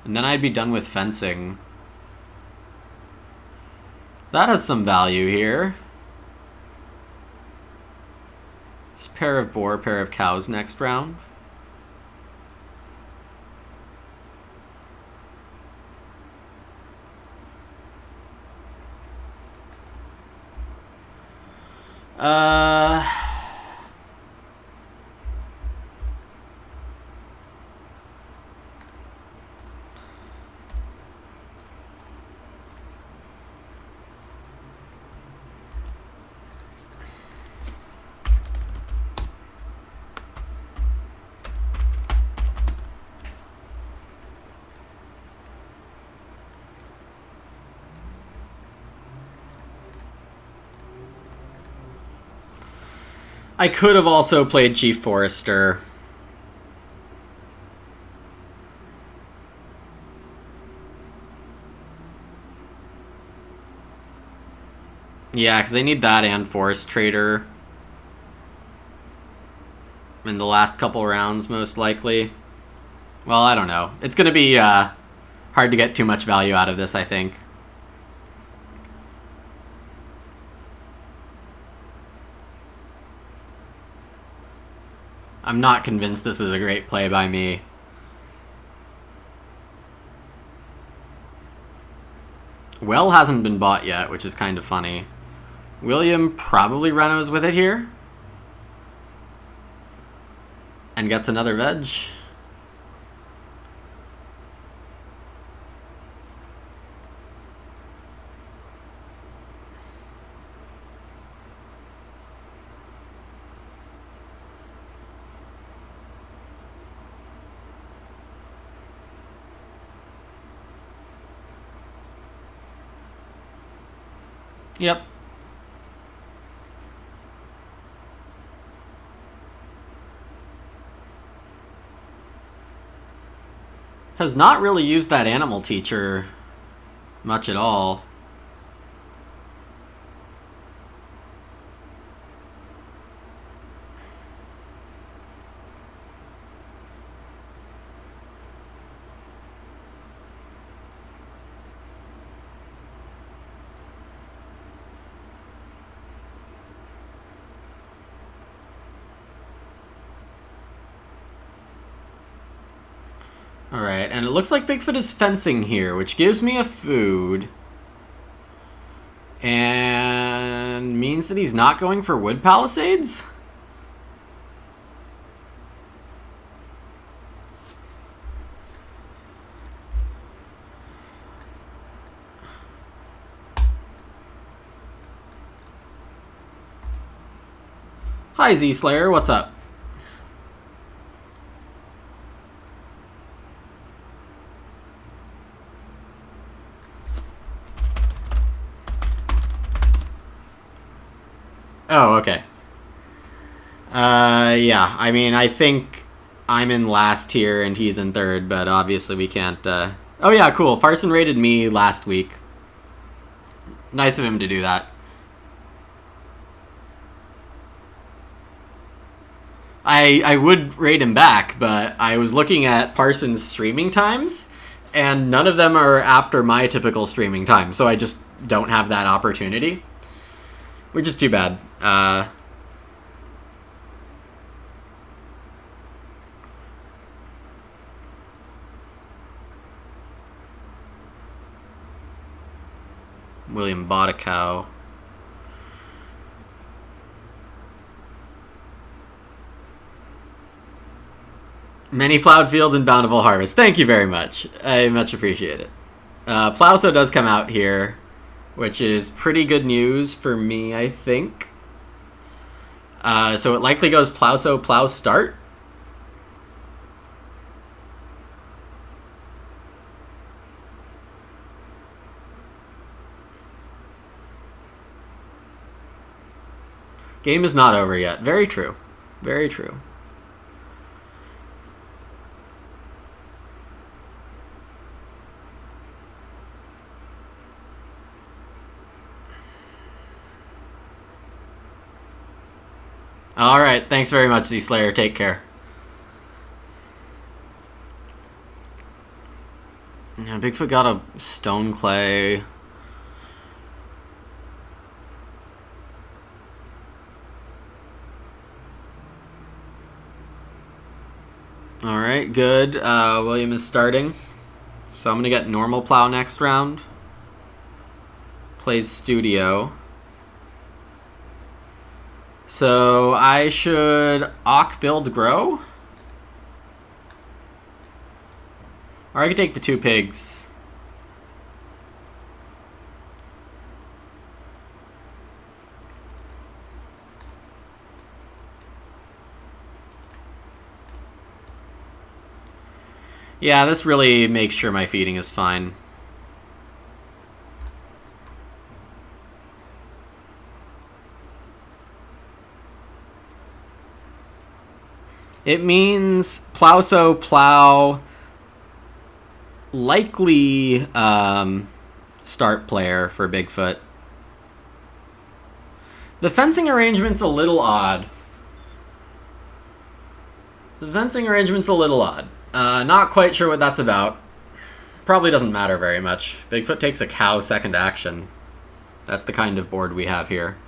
And then I'd be done with fencing. That has some value here. Just pair of boar, pair of cows next round. I could have also played Chief Forester. Yeah, because I need that and Forest Trader in the last couple rounds, most likely. Well, I don't know. It's going to be hard to get too much value out of this, I think. I'm not convinced this is a great play by me. Well hasn't been bought yet, which is kind of funny. William probably renos with it here. And gets another veg. Yep. Has not really used that animal teacher much at all. Alright, and it looks like Bigfoot is fencing here, which gives me a food. And means that he's not going for wood palisades? Hi, Z-Slayer, what's up? Oh, okay. Yeah, I mean, I think I'm in last here and he's in third, but obviously we can't, Oh yeah, cool. Parson rated me last week. Nice of him to do that. I would rate him back, but I was looking at Parson's streaming times, and none of them are after my typical streaming time, so I just don't have that opportunity. Which is too bad. William bought a cow. Many plowed fields and bountiful harvest. Thank you very much. I much appreciate it. Plowso does come out here, which is pretty good news for me, I think. So it likely goes Plowso, Plow start. Game is not over yet. Very true. Very true. Alright, thanks very much, Z-Slayer. Take care. Yeah, Bigfoot got a stone clay. Alright, good. William is starting. So I'm going to get normal plow next round. Plays studio. So I should Awk build grow? Or I could take the 2 pigs. Yeah, this really makes sure my feeding is fine. It means Plowso, Plow, likely start player for Bigfoot. The fencing arrangement's a little odd. Not quite sure what that's about. Probably doesn't matter very much. Bigfoot takes a cow second action. That's the kind of board we have here.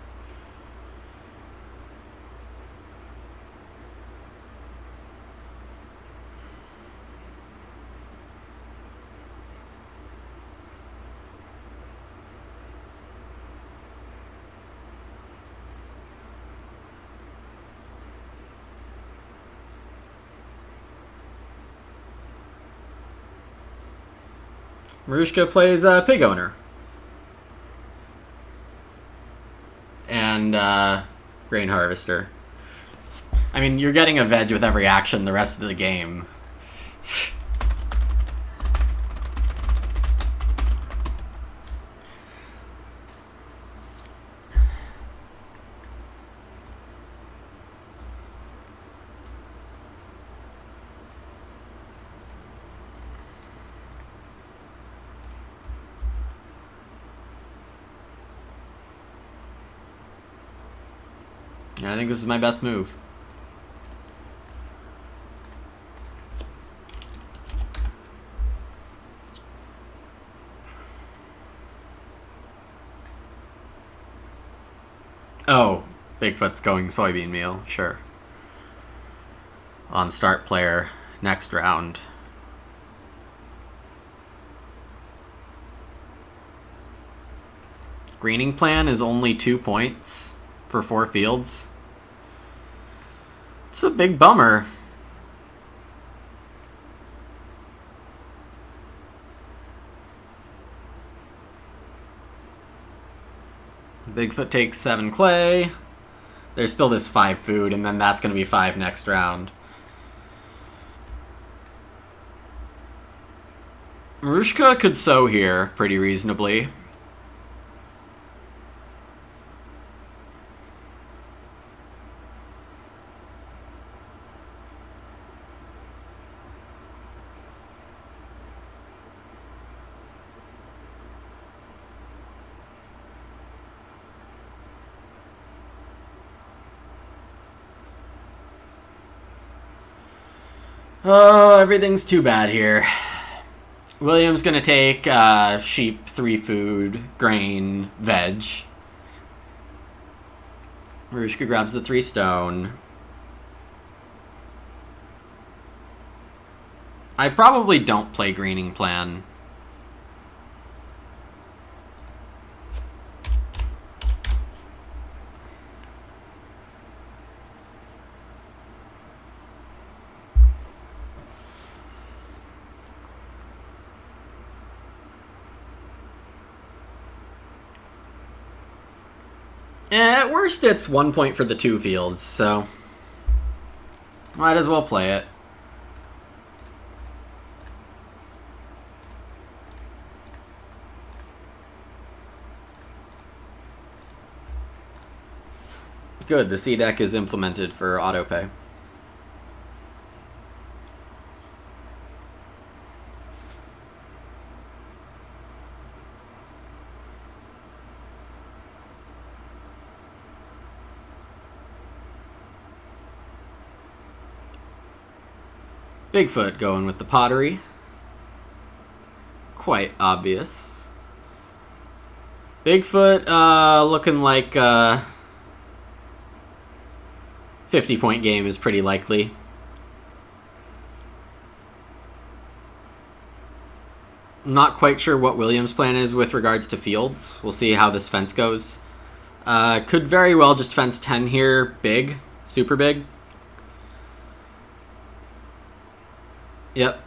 Marushka plays Pig Owner. And Grain Harvester. I mean, you're getting a veg with every action the rest of the game. I think this is my best move. Oh, Bigfoot's going soybean meal, sure. On start player next round. Greening plan is only 2 points for 4 fields. It's a big bummer. Bigfoot takes 7 clay. There's still this 5 food, and then that's going to be 5 next round. Marushka could sow here pretty reasonably. Oh, everything's too bad here. William's gonna take sheep, 3 food, grain, veg. Marushka grabs the 3 stone. I probably don't play greening plan. At worst, it's 1 point for the 2 fields, so might as well play it. Good, the C deck is implemented for autopay. Bigfoot going with the pottery. Quite obvious. Bigfoot looking like 50-point game is pretty likely. I'm not quite sure what William's plan is with regards to fields. We'll see how this fence goes. Could very well just fence 10 here, big, super big. Yep.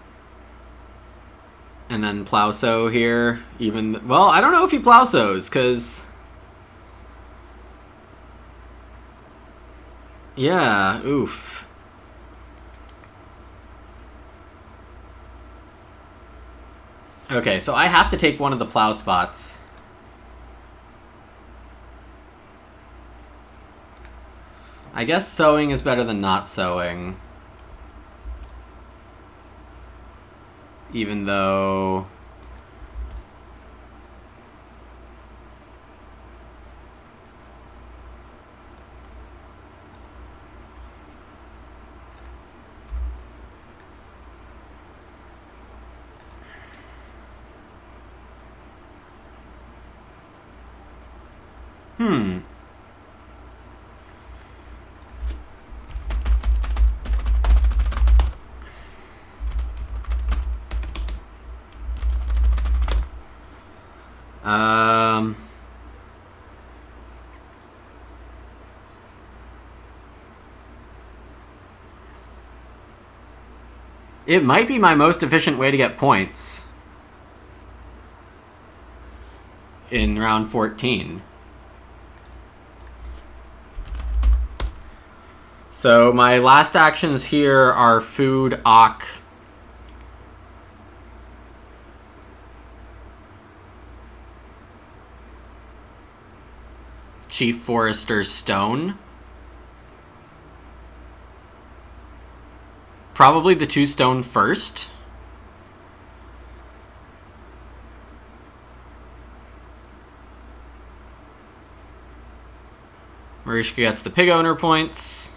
And then Plowsow here, even... Well, I don't know if he Plowsows, because... Yeah, oof. Okay, so I have to take one of the plow spots. I guess sowing is better than not sowing. Even though... It might be my most efficient way to get points in round 14. So my last actions here are food, Ock, Chief Forester, Stone. Probably the 2 stone first. Marishka gets the pig owner points.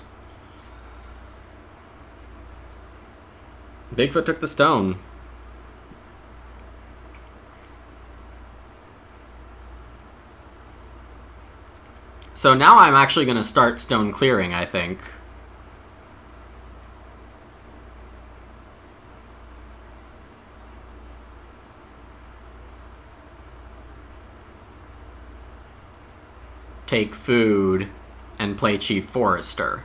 Bigfoot took the stone. So now I'm actually going to start stone clearing, I think. Take food and play Chief Forester.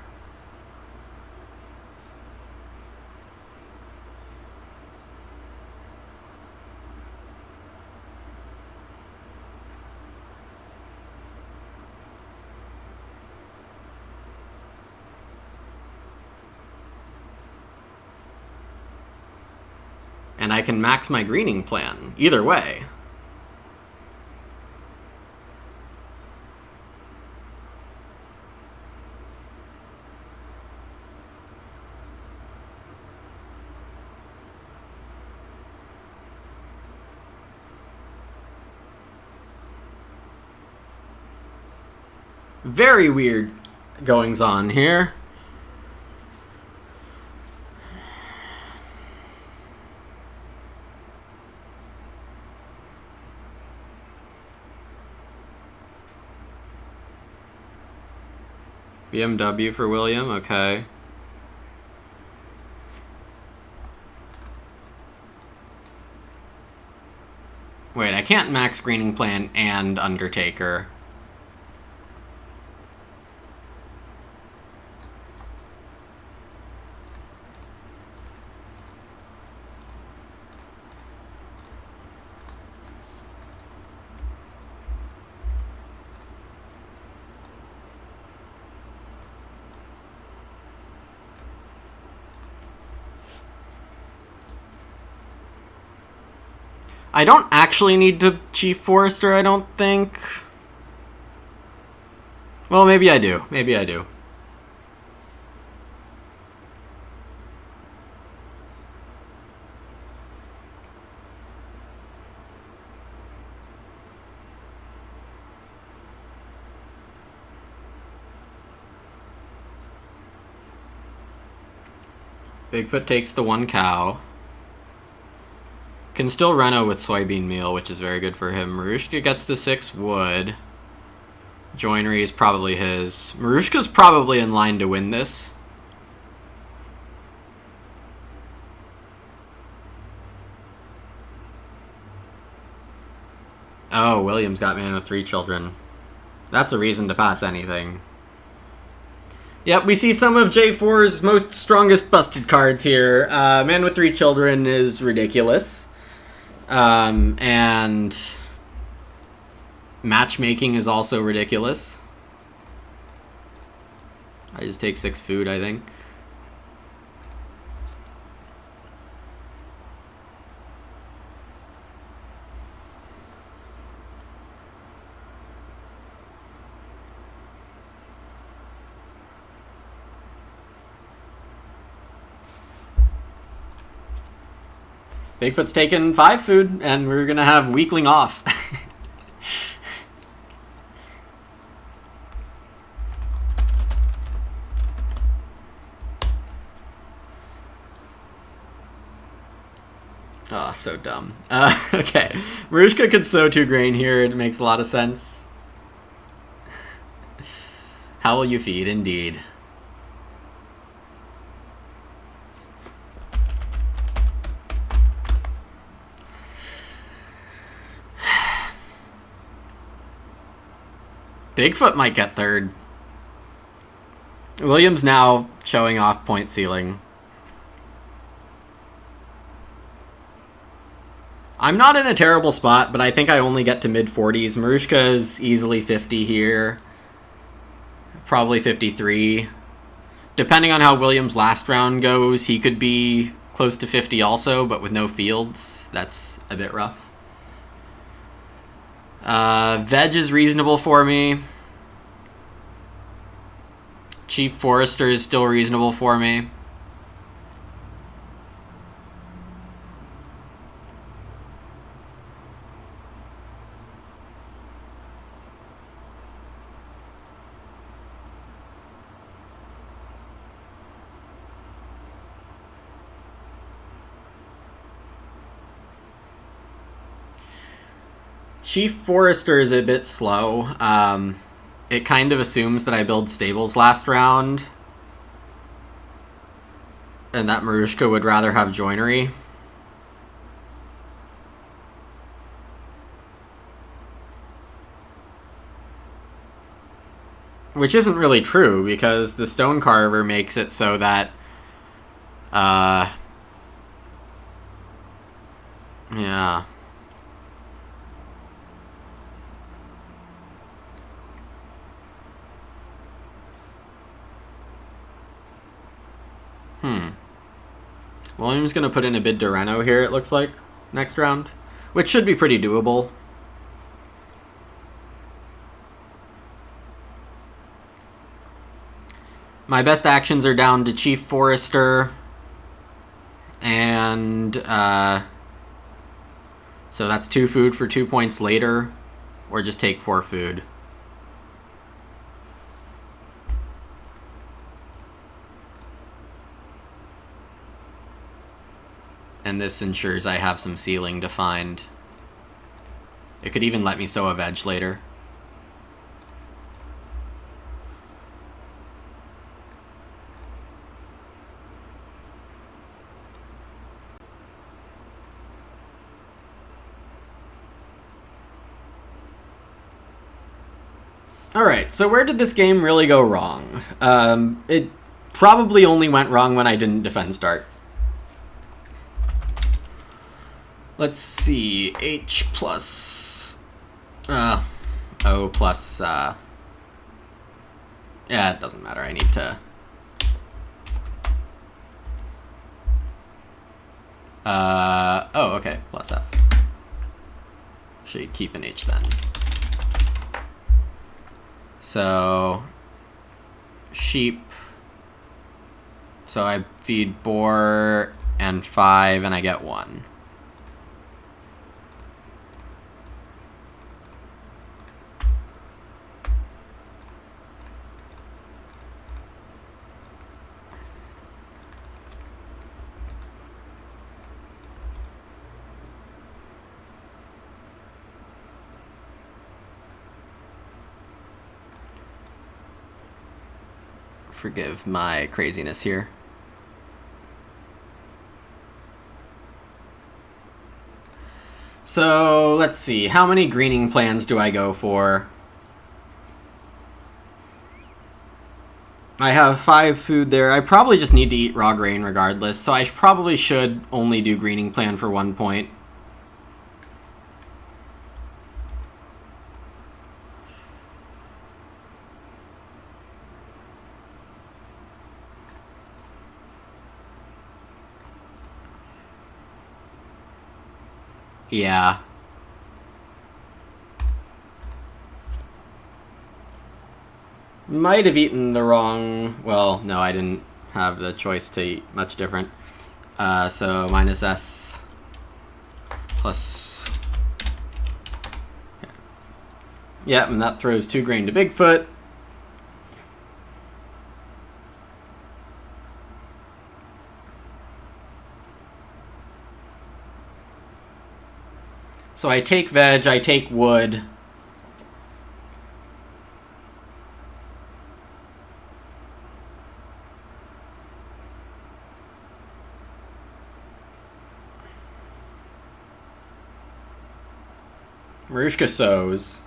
And I can max my greening plan, either way. Very weird goings on here. BMW for William, okay. Wait, I can't max greening plan and Undertaker. I don't actually need to Chief Forester, I don't think. Well, maybe I do. Maybe I do. Bigfoot takes the 1 cow. Can still reno with soybean meal, which is very good for him. Marushka gets the 6 wood. Joinery is probably his. Marushka's probably in line to win this. Oh, William's got man with 3 children. That's a reason to pass anything. Yep, we see some of J4's most strongest busted cards here. Man with 3 children is ridiculous. And matchmaking is also ridiculous. I just take 6 food, I think. Bigfoot's taken 5 food, and we're gonna have weakling off. Oh, so dumb. Okay. Marushka could sow 2 grain here. It makes a lot of sense. How will you feed? Indeed. Bigfoot might get 3rd. William's now showing off point ceiling. I'm not in a terrible spot, but I think I only get to mid-40s. Marushka's easily 50 here. Probably 53. Depending on how William's last round goes, he could be close to 50 also, but with no fields. That's a bit rough. Veg is reasonable for me. Chief Forester is still reasonable for me. Chief Forester is a bit slow. It kind of assumes that I build stables last round, and that Marushka would rather have joinery. Which isn't really true, because the stone carver makes it so that yeah. William's going to put in a bid to Reno here, it looks like, next round, which should be pretty doable. My best actions are down to Chief Forester, and so that's 2 food for 2 points later, or just take 4 food. And this ensures I have some ceiling to find. It could even let me sow a veg later. Alright, so where did this game really go wrong? It probably only went wrong when I didn't defend start. Let's see, H plus, O plus, yeah, it doesn't matter, I need to, oh, okay, plus F. actually keep an H then. So sheep. So I feed boar and 5, and I get 1. Forgive my craziness here. So let's see, how many greening plans do I go for? I have 5 food there. I probably just need to eat raw grain regardless, so I probably should only do greening plan for 1 point. Yeah. Might have eaten the wrong... Well, no, I didn't have the choice to eat much different. So minus S plus... Yep, and that throws 2 grain to Bigfoot. So I take veg, I take wood. Marushka sows.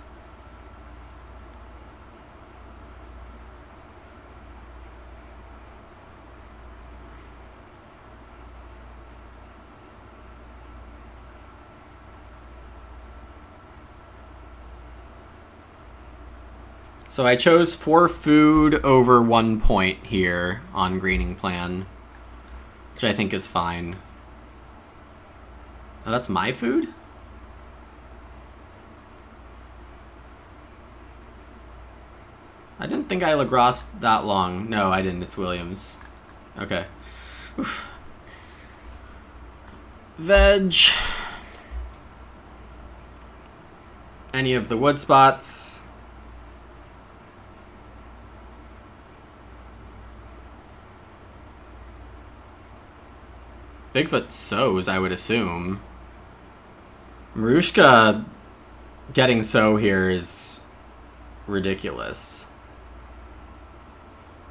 So I chose 4 food over 1 point here on greening plan, which I think is fine. Oh, that's my food? I didn't think I lacrossed that long. No, I didn't. It's Williams. Okay. Oof. Veg. Any of the wood spots. Bigfoot sows, I would assume. Marushka getting sow here is ridiculous.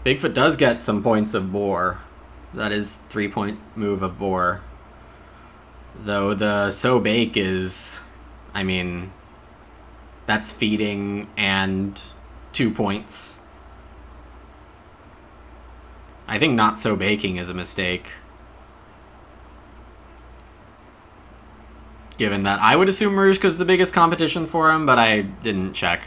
Bigfoot does get some points of boar. That is 3-point move of boar. Though the sow bake is, I mean, that's feeding and 2 points. I think not so baking is a mistake. Given that I would assume Marushka's the biggest competition for him, but I didn't check.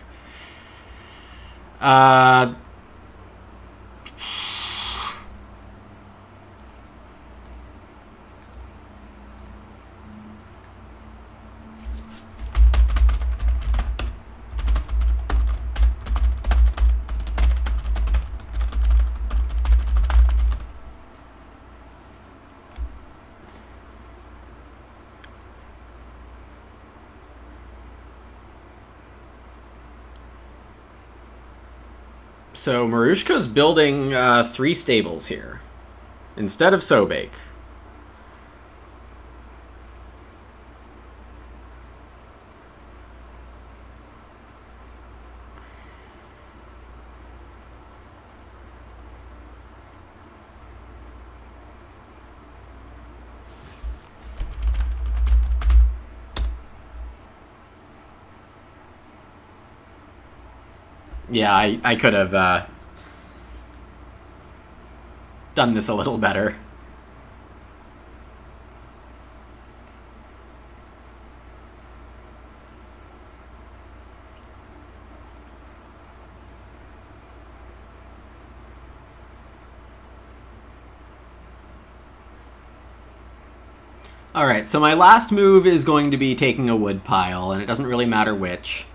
So Marushka's building 3 stables here instead of Sobake. Yeah, I could have done this a little better. Alright, so my last move is going to be taking a wood pile, and it doesn't really matter which.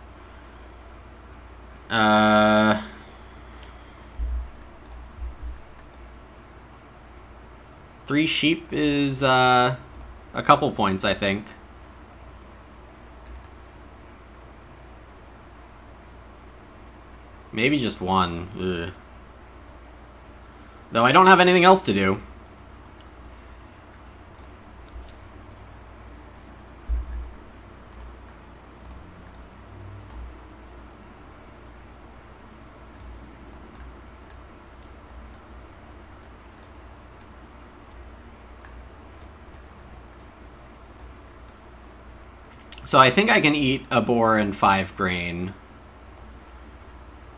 3 sheep is a couple points, I think. Maybe just 1. Ugh. Though I don't have anything else to do. So I think I can eat a boar and 5 grain.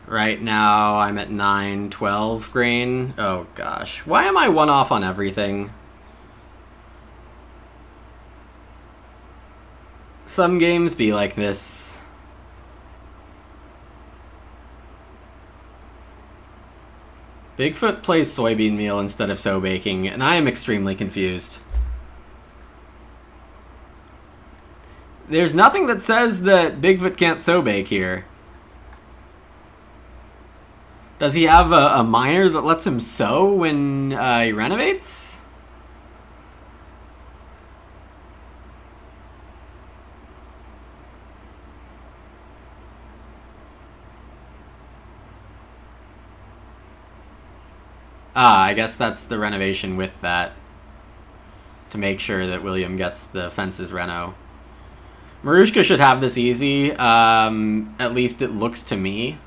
Right now I'm at 9, 12 grain. Oh gosh. Why am I 1 off on everything? Some games be like this. Bigfoot plays soybean meal instead of sow baking, and I am extremely confused. There's nothing that says that Bigfoot can't sow bake here. Does he have a miner that lets him sow when he renovates? Ah, I guess that's the renovation with that. To make sure that William gets the fences reno. Marushka should have this easy, at least it looks to me.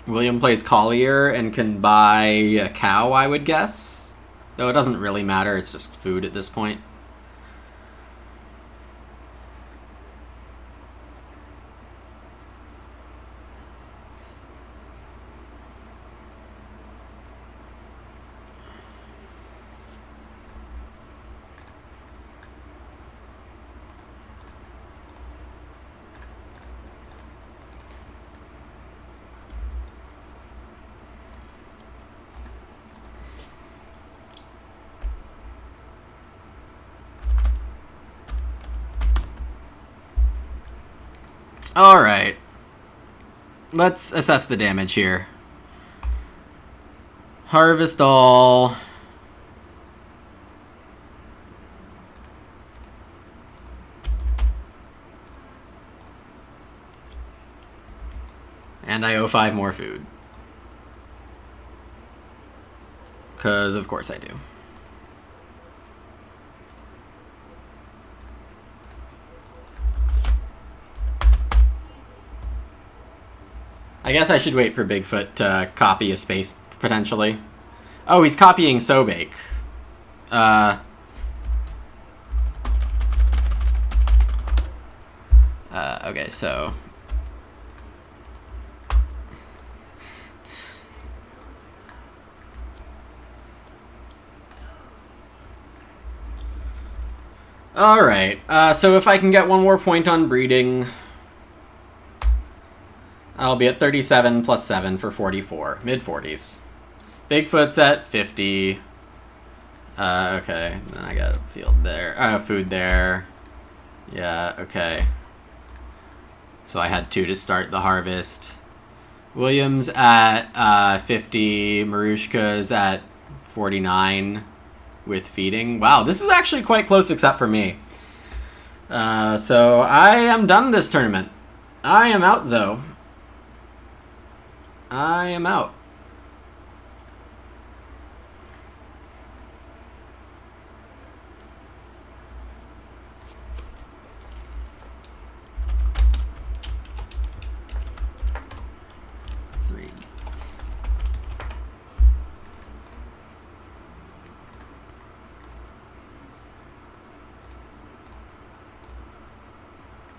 William plays Collier and can buy a cow, I would guess. Though it doesn't really matter, it's just food at this point. Alright. Let's assess the damage here. Harvest all. And I owe 5 more food. 'Cause of course I do. I guess I should wait for Bigfoot to copy a space, potentially. Oh, he's copying Sobake. Okay, so... Alright, so if I can get 1 more point on breeding... I'll be at 37 plus 7 for 44. Mid-40s. Bigfoot's at 50. Okay. Then I got a field there. Food there. Yeah, okay. So I had 2 to start the harvest. William's at 50. Marushka's at 49 with feeding. Wow, this is actually quite close except for me. So I am done this tournament. I am out, Zoe. I am out.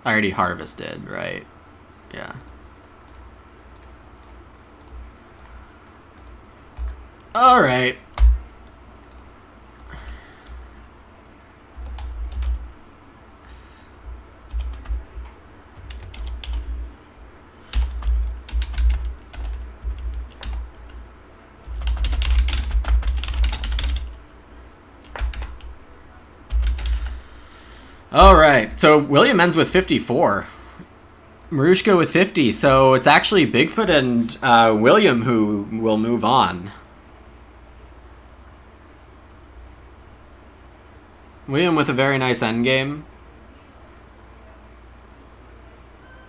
I already harvested, right? Yeah. All right. All right, so William ends with 54. Marushka with 50, so it's actually Bigfoot and William who will move on. William with a very nice endgame.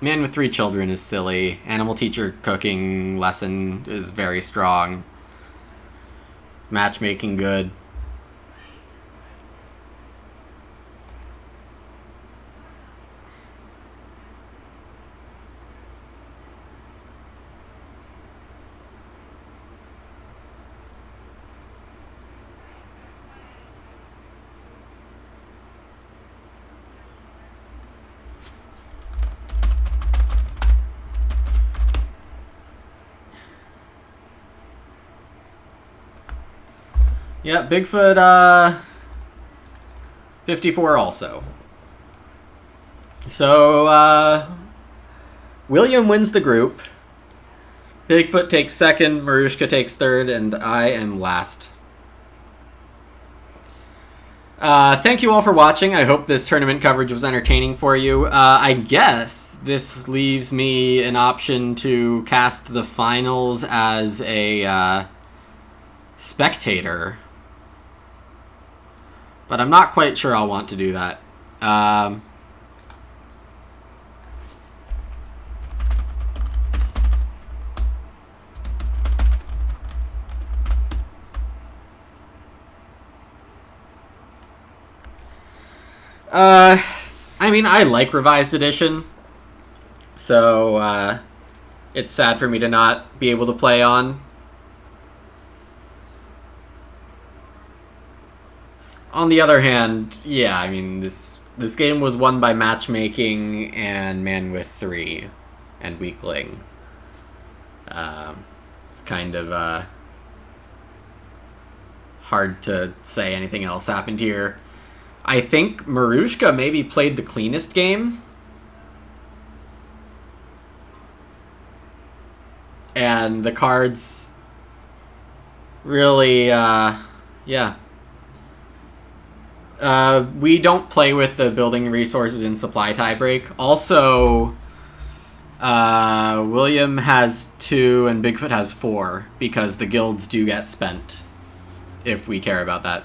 Man with 3 children is silly. Animal teacher cooking lesson is very strong. Matchmaking good. Yeah, Bigfoot, 54 also. So, William wins the group. Bigfoot takes second, Marushka takes third, and I am last. Thank you all for watching. I hope this tournament coverage was entertaining for you. I guess this leaves me an option to cast the finals as a spectator. But I'm not quite sure I'll want to do that. I mean, I like Revised Edition, so it's sad for me to not be able to play on. On the other hand, yeah, I mean, this game was won by matchmaking and Man with 3 and Weakling. It's kind of hard to say anything else happened here. I think Marushka maybe played the cleanest game. And the cards really, yeah. We don't play with the building resources in supply tiebreak. Also, William has 2 and Bigfoot has 4 because the guilds do get spent if we care about that.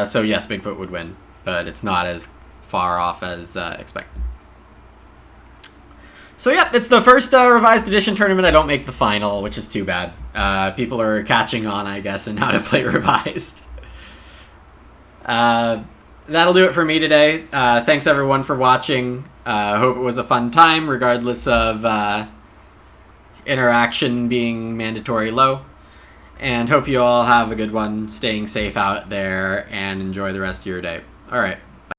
So yes, Bigfoot would win, but it's not as far off as expected. So yeah, it's the first Revised Edition tournament I don't make the final, which is too bad. People are catching on, I guess, in how to play Revised. That'll do it for me today. Thanks everyone for watching. Hope it was a fun time, regardless of interaction being mandatory low. And hope you all have a good one, staying safe out there, and enjoy the rest of your day. Alright.